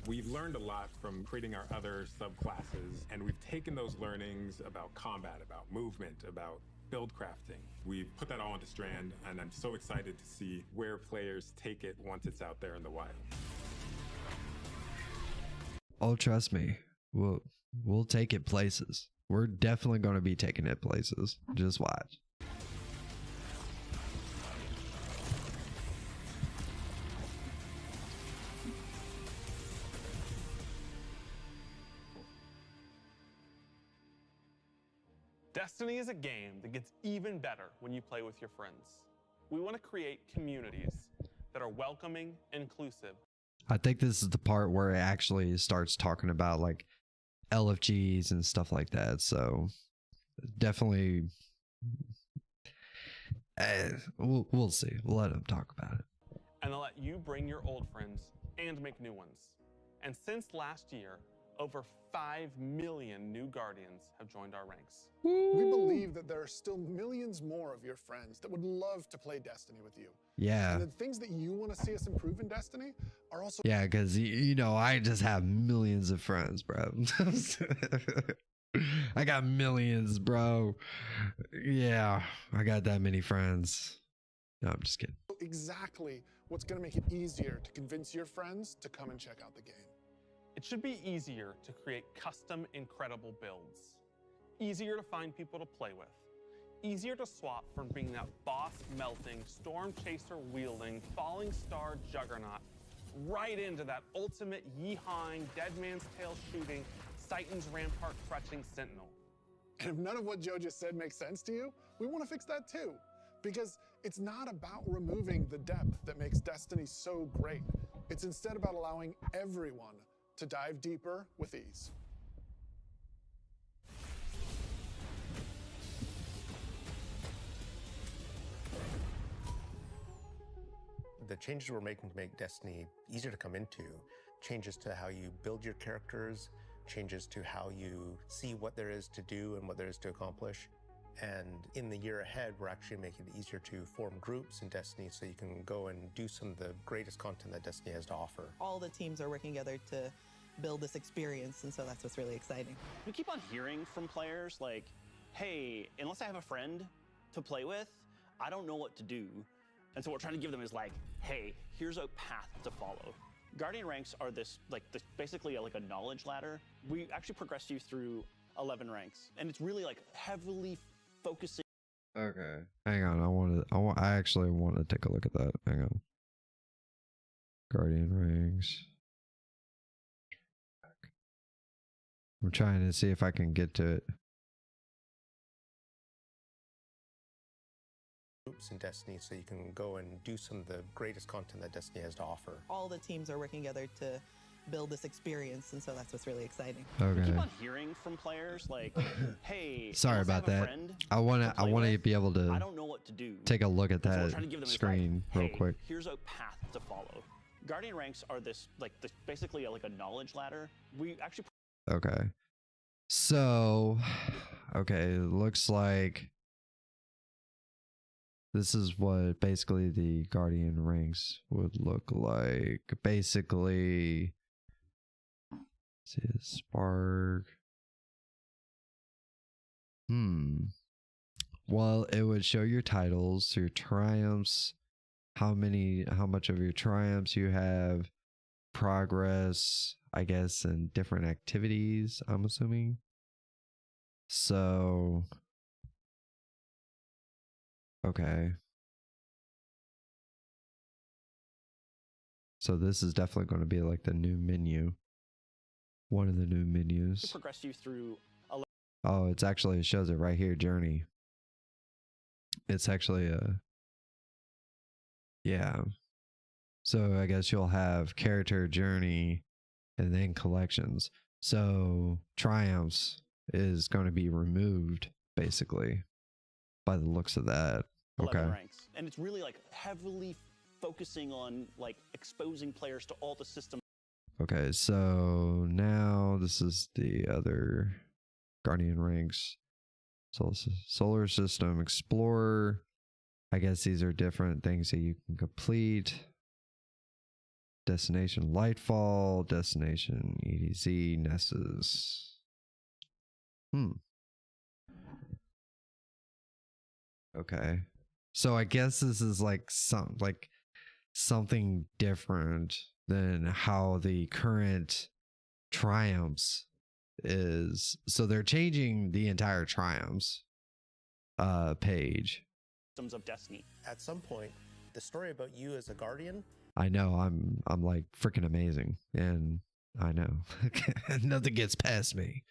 We've learned a lot from creating our other subclasses, and we've taken those learnings about combat, about movement, about build crafting. We've put that all into Strand, and I'm so excited to see where players take it once it's out there in the wild. Oh, trust me, we'll take it places. We're definitely going to be taking it places. Just watch. Destiny is a game that gets even better when you play with your friends. We want to create communities that are welcoming and inclusive. I think this is the part where it actually starts talking about like LFGs and stuff like that. So definitely, we'll see. We'll let them talk about it. And they'll let you bring your old friends and make new ones. And since last year, over 5 million new Guardians have joined our ranks. We believe that there are still millions more of your friends that would love to play Destiny with you. Yeah. And the things that you want to see us improve in Destiny are also... Yeah, because, you know, I just have millions of friends, bro. I got millions, bro. Yeah, I got that many friends. No, I'm just kidding. Exactly what's going to make it easier to convince your friends to come and check out the game. It should be easier to create custom, incredible builds. Easier to find people to play with. Easier to swap from being that boss-melting, storm chaser-wielding, falling star juggernaut right into that ultimate yeehawing, dead man's tail shooting, Titan's rampart crutching sentinel. And if none of what Joe just said makes sense to you, we want to fix that too. Because it's not about removing the depth that makes Destiny so great. It's instead about allowing everyone to dive deeper with ease. The changes we're making to make Destiny easier to come into, changes to how you build your characters, changes to how you see what there is to do and what there is to accomplish. And in the year ahead, we're actually making it easier to form groups in Destiny so you can go and do some of the greatest content that Destiny has to offer. All the teams are working together to build this experience, and so that's what's really exciting. We keep on hearing from players like, hey, unless I have a friend to play with, I don't know what to do. And so what we're trying to give them is like, hey, here's a path to follow. Guardian ranks are basically like a knowledge ladder. We actually progress you through 11 ranks, and it's really like heavily focusing. Okay, hang on. I actually want to take a look at that. Hang on. Guardian rings. I'm trying to see if I can get to it. Groups in Destiny so you can go and do some of the greatest content that Destiny has to offer. All the teams are working together to build this experience, and so that's what's really exciting. Okay. We keep on hearing from players like, hey, Sorry about that. I want to be able to I don't know what to do. take a look at And so what we're that trying to give them is screen like, real hey, quick. Here's a path to follow. Guardian ranks are basically like a knowledge ladder. We actually Okay. So, okay, it looks like this is what basically the Guardian ranks would look like. Basically, let's see, Spark. Well, it would show your titles, your triumphs, how much of your triumphs you have, progress, I guess, and different activities, I'm assuming. So, okay. So this is definitely going to be like the new menu. One of the new menus. progress you through. Oh, it shows it right here, journey. It's actually yeah. So I guess you'll have character journey and then collections. So triumphs is going to be removed basically by the looks of that. 11 Okay. ranks. And it's really like heavily focusing on like exposing players to all the systems. Okay, so now this is the other Guardian ranks. Solar System Explorer. I guess these are different things that you can complete. Destination Lightfall, Destination EDZ, Nessus. Okay. So I guess this is like something different than how the current triumphs is. So they're changing the entire triumphs page. Systems of Destiny. At some point, the story about you as a Guardian, I know I'm like freaking amazing, and I know nothing gets past me.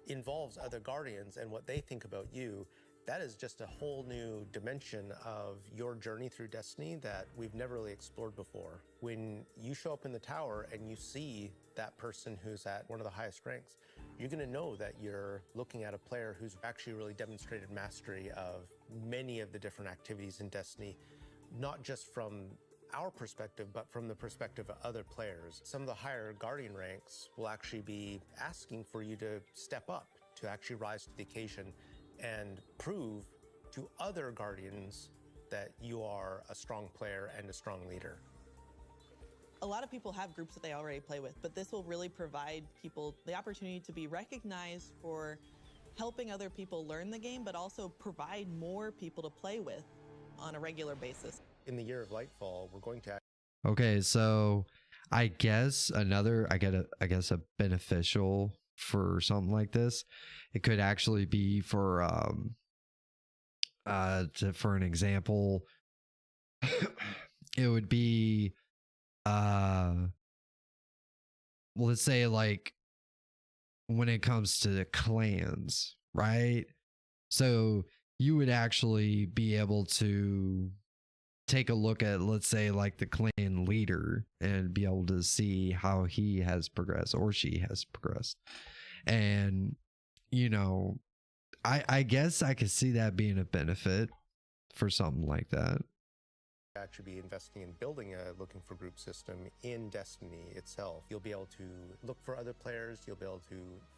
involves other Guardians and what they think about you. That is just a whole new dimension of your journey through Destiny that we've never really explored before. When you show up in the tower and you see that person who's at one of the highest ranks, you're going to know that you're looking at a player who's actually really demonstrated mastery of many of the different activities in Destiny, not just from our perspective, but from the perspective of other players. Some of the higher Guardian ranks will actually be asking for you to step up, to actually rise to the occasion and prove to other Guardians that you are a strong player and a strong leader. A lot of people have groups that they already play with, but this will really provide people the opportunity to be recognized for helping other people learn the game, but also provide more people to play with on a regular basis. In the year of Lightfall, we're going to... Okay, so I guess I guess a beneficial for something like this, it could actually be for an example, it would be well, let's say like when it comes to the clans, right? So you would actually be able to take a look at, let's say, like the clan leader and be able to see how he has progressed or she has progressed. And, you know, I guess I could see that being a benefit for something like that. Actually be investing in building a looking for group system in Destiny itself. You'll be able to look for other players. You'll be able to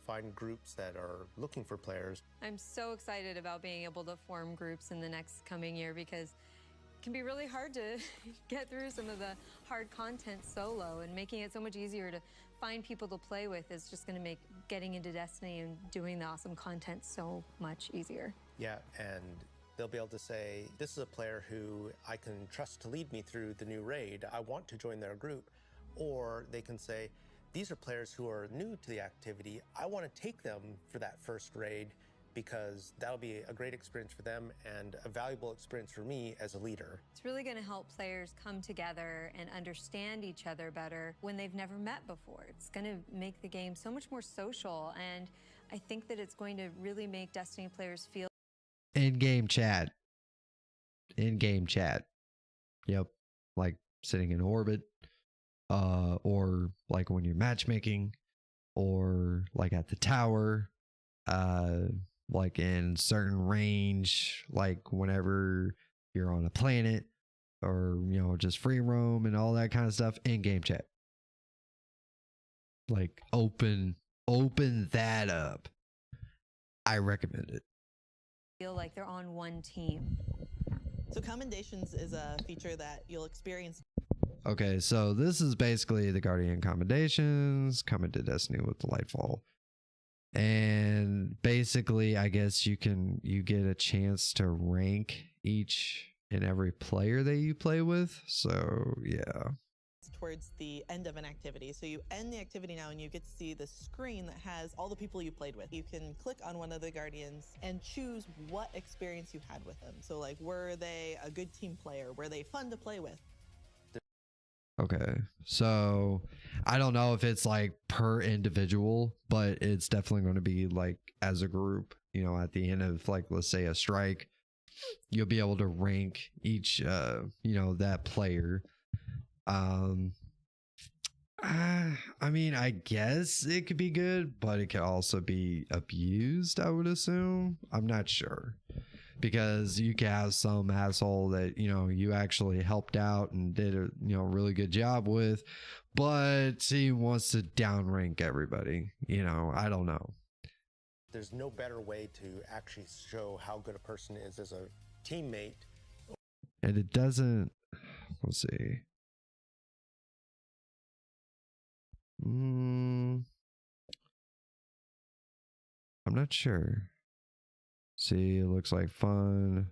find groups that are looking for players. I'm so excited about being able to form groups in the next coming year because it can be really hard to get through some of the hard content solo, and making it so much easier to find people to play with is just going to make getting into Destiny and doing the awesome content so much easier. Yeah, and they'll be able to say, this is a player who I can trust to lead me through the new raid. I want to join their group. Or they can say, these are players who are new to the activity. I want to take them for that first raid because that'll be a great experience for them and a valuable experience for me as a leader. It's really going to help players come together and understand each other better when they've never met before. It's going to make the game so much more social, and I think that it's going to really make Destiny players feel In-game chat. In-game chat. Yep. Like sitting in orbit. Or like when you're matchmaking. Or like at the tower. Like in certain range. Like whenever you're on a planet. Or, you know, just free roam and all that kind of stuff. In-game chat. Like open that up. I recommend it. feel like they're on one team. So commendations is a feature that you'll experience. Okay, so this is basically the Guardian commendations coming to Destiny with the Lightfall. And basically, I guess you get a chance to rank each and every player that you play with. So yeah. Towards the end of an activity. So you end the activity now and you get to see the screen that has all the people you played with. You can click on one of the Guardians and choose what experience you had with them. So like, were they a good team player? Were they fun to play with? Okay, so I don't know if it's like per individual, but it's definitely going to be like as a group, you know, at the end of like, let's say a strike, you'll be able to rank each, you know, that player. I mean, I guess it could be good, but it could also be abused, I would assume. I'm not sure. Because you could have some asshole that, you know, you actually helped out and did a, you know, really good job with, but he wants to downrank everybody. You know, I don't know. There's no better way to actually show how good a person is as a teammate. And it doesn't, let's see. I'm not sure. See, it looks like fun,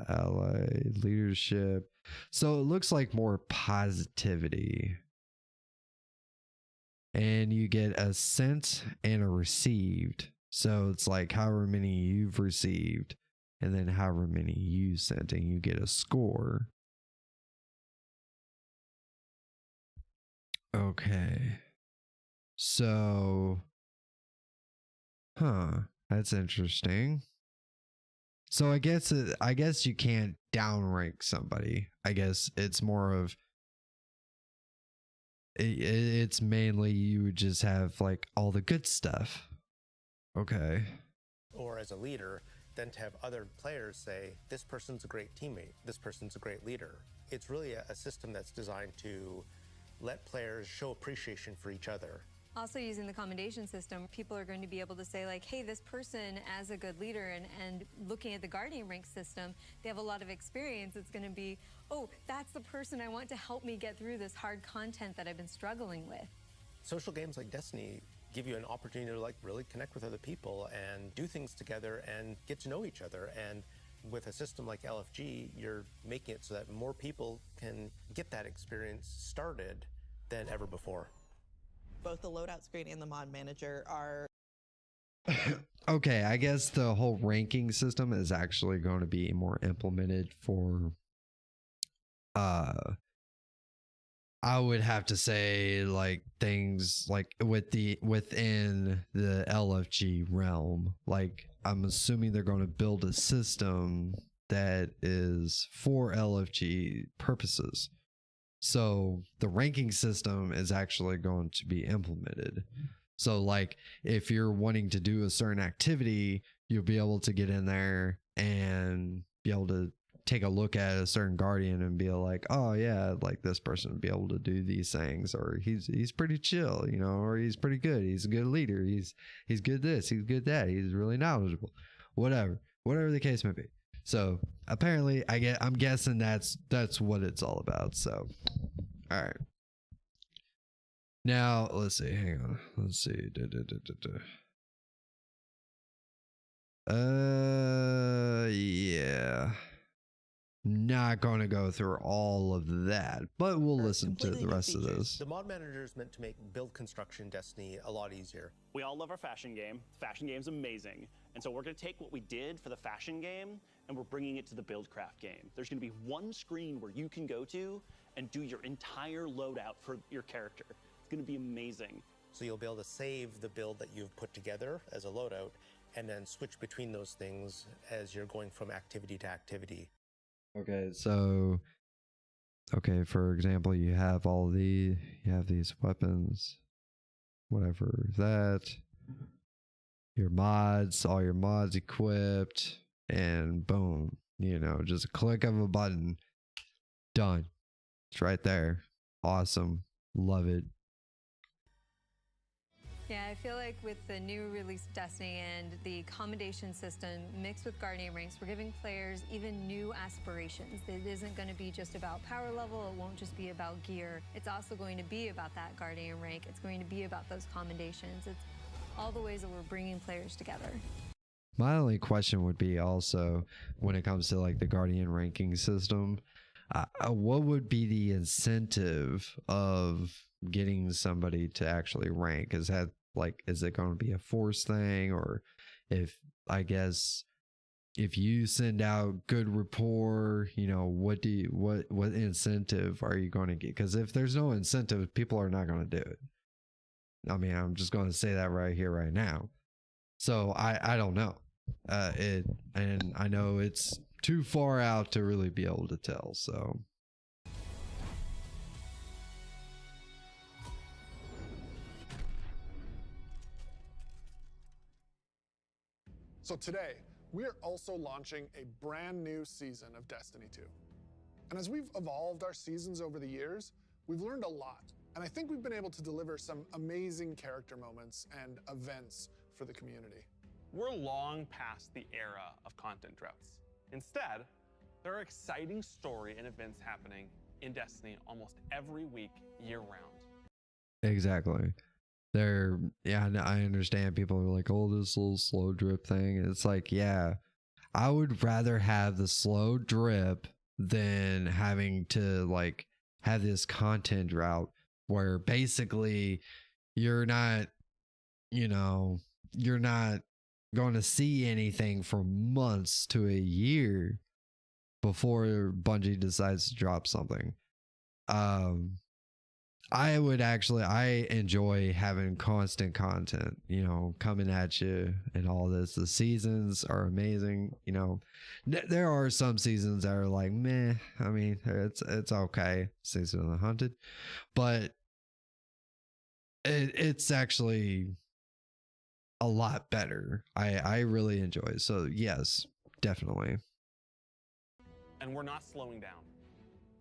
ally, leadership. So it looks like more positivity. And you get a sent and a received. So it's like however many you've received and then however many you sent, and you get a score. Okay. So, that's interesting. So I guess you can't downrank somebody. I guess it's more of it's mainly you would just have like all the good stuff. Okay. Or as a leader, then to have other players say, this person's a great teammate, this person's a great leader. It's really a system that's designed to let players show appreciation for each other. Also using the commendation system, people are going to be able to say like, hey, this person as a good leader, and looking at the Guardian rank system, they have a lot of experience. It's going to be, oh, that's the person I want to help me get through this hard content that I've been struggling with. Social games like Destiny give you an opportunity to like really connect with other people and do things together and get to know each other. And with a system like LFG, you're making it so that more people can get that experience started than ever before. Both the loadout screen and the mod manager are... Okay, I guess the whole ranking system is actually going to be more implemented for I would have to say like things like within the LFG realm. Like I'm assuming they're going to build a system that is for LFG purposes. So the ranking system is actually going to be implemented. So like if you're wanting to do a certain activity, you'll be able to get in there and be able to take a look at a certain Guardian and be like, oh yeah, like this person would be able to do these things, or he's pretty chill, you know, or he's pretty good, he's a good leader, he's good this, he's good that, he's really knowledgeable, whatever the case may be. So apparently I'm guessing that's what it's all about. So all right, now let's see, hang on, let's see. Yeah, not going to go through all of that, but we'll listen to the rest of this. The mod manager is meant to make build construction Destiny a lot easier. We all love our fashion game. Fashion game's amazing. And so we're going to take what we did for the fashion game and we're bringing it to the buildcraft game. There's going to be one screen where you can go to and do your entire loadout for your character. It's going to be amazing. So you'll be able to save the build that you've put together as a loadout and then switch between those things as you're going from activity to activity. Okay, so for example, you have these weapons, whatever that, your mods, all your mods equipped, and boom, you know, just a click of a button, done. It's right there. Awesome. Love it. Yeah, I feel like with the new release of Destiny and the commendation system mixed with Guardian ranks, we're giving players even new aspirations. It isn't going to be just about power level. It won't just be about gear. It's also going to be about that Guardian rank. It's going to be about those commendations. It's all the ways that we're bringing players together. My only question would be also when it comes to like the Guardian ranking system, what would be the incentive of getting somebody to actually rank? Is it going to be a force thing, or if you send out good rapport, you know, what incentive are you going to get? Because if there's no incentive, people are not going to do it. I mean, I'm just going to say that right here, right now. So I don't know. And I know it's too far out to really be able to tell. So. So today, we're also launching a brand new season of Destiny 2. And as we've evolved our seasons over the years, we've learned a lot. And I think we've been able to deliver some amazing character moments and events for the community. We're long past the era of content droughts. Instead, there are exciting story and events happening in Destiny almost every week, year-round. Exactly. I understand people are like, oh, this little slow drip thing. It's like, yeah, I would rather have the slow drip than having to like have this content drought where basically you're not going to see anything for months to a year before Bungie decides to drop something. I enjoy having constant content, you know, coming at you and all this. The seasons are amazing. You know, there are some seasons that are like, meh. I mean, it's okay. Season of the Hunted, but it's actually a lot better. I really enjoy it. So yes, definitely. And we're not slowing down.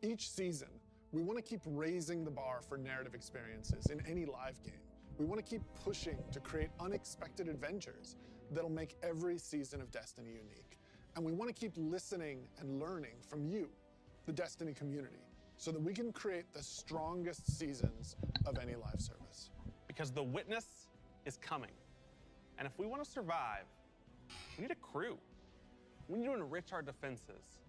Each season, we want to keep raising the bar for narrative experiences in any live game. We want to keep pushing to create unexpected adventures that'll make every season of Destiny unique. And we want to keep listening and learning from you, the Destiny community, so that we can create the strongest seasons of any live service. Because the witness is coming. And if we want to survive, we need a crew. We need to enrich our defenses.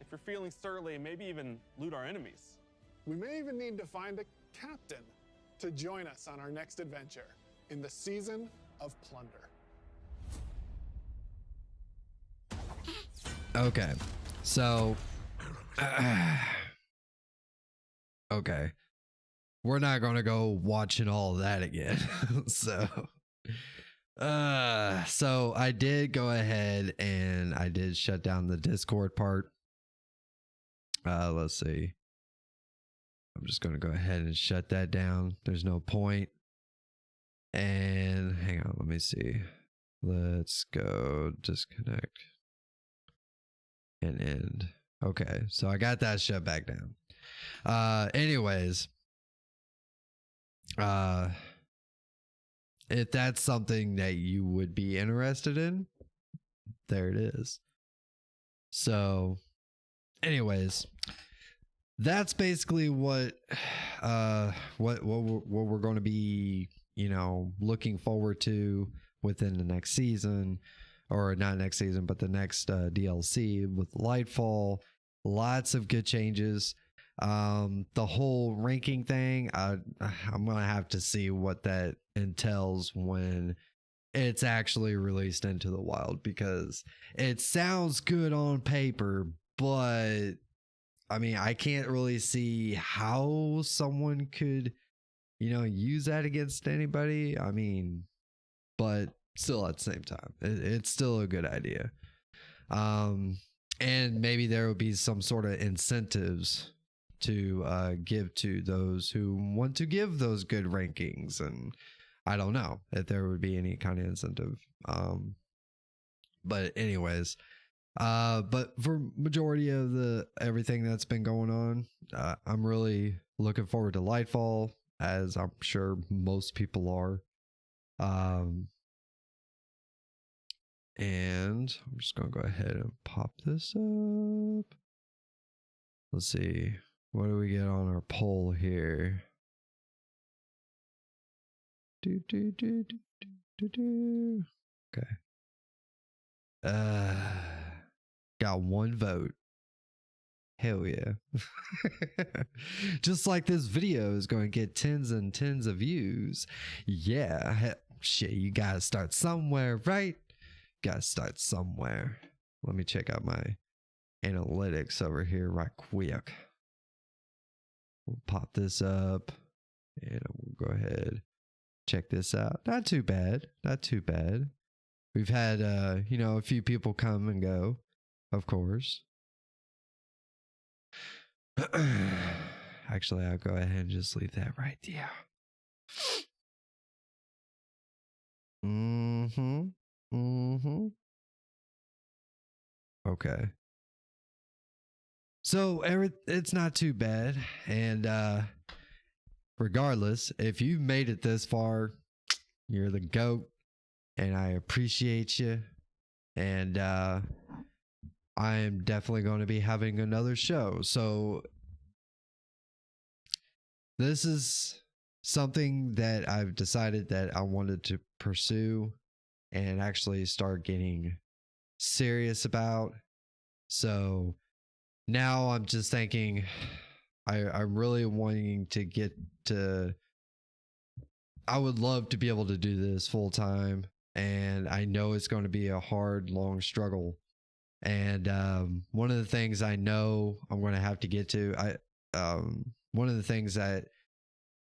If you're feeling surly, maybe even loot our enemies. We may even need to find a captain to join us on our next adventure in the Season of Plunder. Okay, so okay, we're not gonna go watching all of that again. So I did go ahead and I did shut down the Discord part. Let's see. I'm just gonna go ahead and shut that down. There's no point. And hang on, let me see. Let's go disconnect and end. Okay, so I got that shut back down. Anyways, if that's something that you would be interested in, there it is. So anyways, that's basically what we're going to be, looking forward to within the next season, or not next season, but the next DLC with Lightfall. Lots of good changes. The whole ranking thing, I'm gonna have to see what that entails when it's actually released into the wild, because it sounds good on paper, but I mean, I can't really see how someone could, use that against anybody. I mean, but still at the same time, it's still a good idea. And maybe there will be some sort of incentives to give to those who want to give those good rankings. And I don't know if there would be any kind of incentive. But anyways, but for majority of everything that's been going on, I'm really looking forward to Lightfall, as I'm sure most people are. And I'm just gonna go ahead and pop this up. Let's see, what do we get on our poll here? Okay. Got one vote. Hell yeah. Just like this video is going to get tens and tens of views. Yeah. Shit, you gotta start somewhere, right? Gotta start somewhere. Let me check out my analytics over here right quick. We'll pop this up and we'll go ahead, check this out. Not too bad. Not too bad. We've had, a few people come and go, of course. Actually, I'll go ahead and just leave that right there. Okay. So it's not too bad. And regardless, if you've made it this far, you're the GOAT. And I appreciate you. And I am definitely going to be having another show. So this is something that I've decided that I wanted to pursue and actually start getting serious about. So now I'm just thinking, I'm really wanting to get to, I would love to be able to do this full time. And I know it's going to be a hard, long struggle. And one of the things I know I'm going to have to get to, one of the things that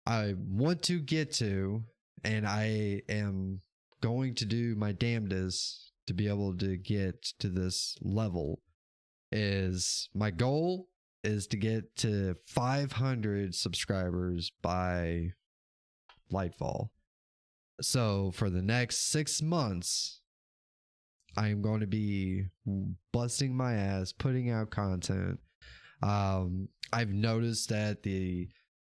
I want to get to, and I am going to do my damnedest to be able to get to this level, is my goal is to get to 500 subscribers by Lightfall. So for the next 6 months, I am going to be busting my ass, putting out content. I've noticed that the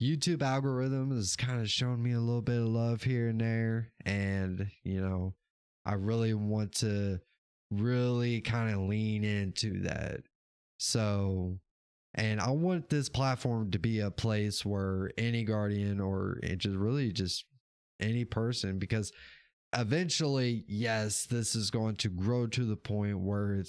YouTube algorithm is kind of showing me a little bit of love here and there. And, you know, I really want to really kind of lean into that. So, and I want this platform to be a place where any Guardian or it just really just any person, because eventually, yes, this is going to grow to the point where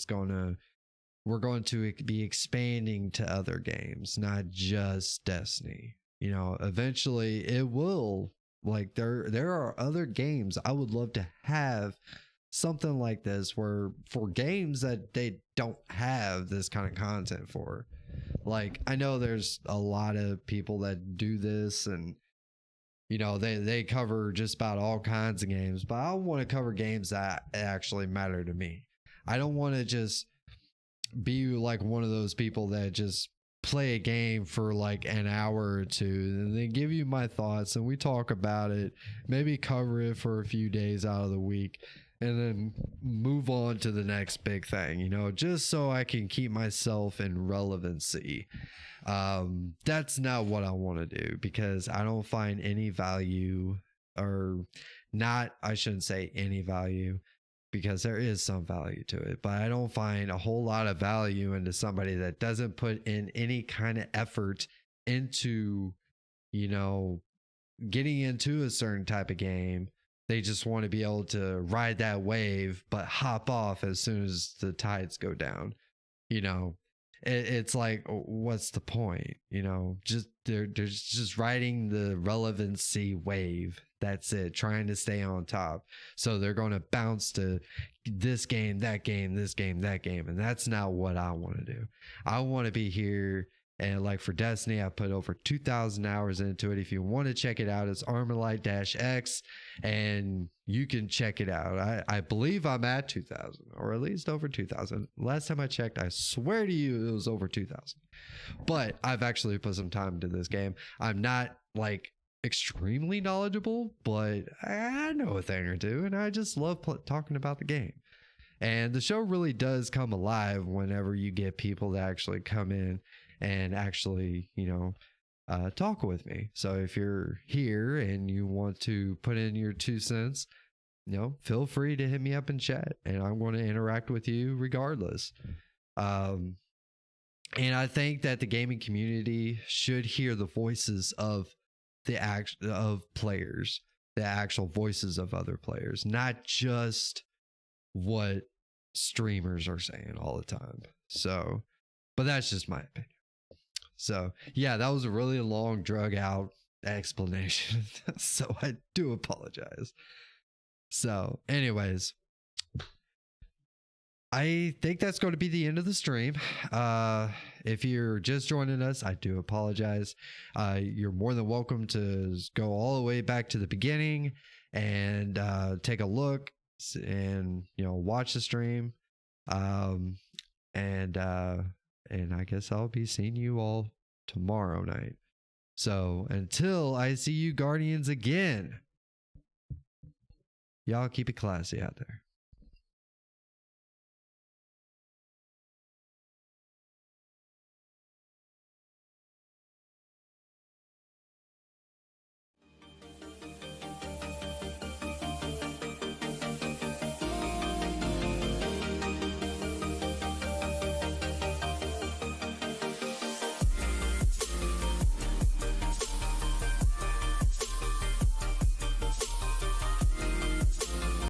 we're going to be expanding to other games, not just Destiny. You know, eventually it will, like there are other games I would love to have something like this where for games that they don't have this kind of content for. Like, I know there's a lot of people that do this, and you know, they cover just about all kinds of games, but I want to cover games that actually matter to me. I don't want to just be like one of those people that just play a game for like an hour or two and then give you my thoughts and we talk about it, maybe cover it for a few days out of the week and then move on to the next big thing, you know, just so I can keep myself in relevancy. That's not what I want to do, because I don't find any value, or not, I shouldn't say any value, because there is some value to it, but I don't find a whole lot of value into somebody that doesn't put in any kind of effort into, you know, getting into a certain type of game. They just want to be able to ride that wave, but hop off as soon as the tides go down. You know, it's like, what's the point? You know, just they're just riding the relevancy wave. That's it, trying to stay on top. So they're going to bounce to this game, that game, this game, that game. And that's not what I want to do. I want to be here. And like for Destiny, I put over 2,000 hours into it. If you want to check it out, it's Armalite-X, and you can check it out. I believe I'm at 2,000, or at least over 2,000. Last time I checked, I swear to you, it was over 2,000. But I've actually put some time into this game. I'm not like extremely knowledgeable, but I know a thing or two, and I just love talking about the game. And the show really does come alive whenever you get people that actually come in and actually, you know, talk with me. So if you're here and you want to put in your 2 cents, you know, feel free to hit me up in chat, and I'm going to interact with you regardless. And I think that the gaming community should hear the voices of players, the actual voices of other players, not just what streamers are saying all the time. So, but that's just my opinion. So yeah, that was a really long, drug out explanation. So I do apologize. So anyways, I think that's going to be the end of the stream. If you're just joining us, I do apologize. You're more than welcome to go all the way back to the beginning and take a look and, you know, watch the stream. And I guess I'll be seeing you all tomorrow night. So until I see you Guardians again, y'all keep it classy out there.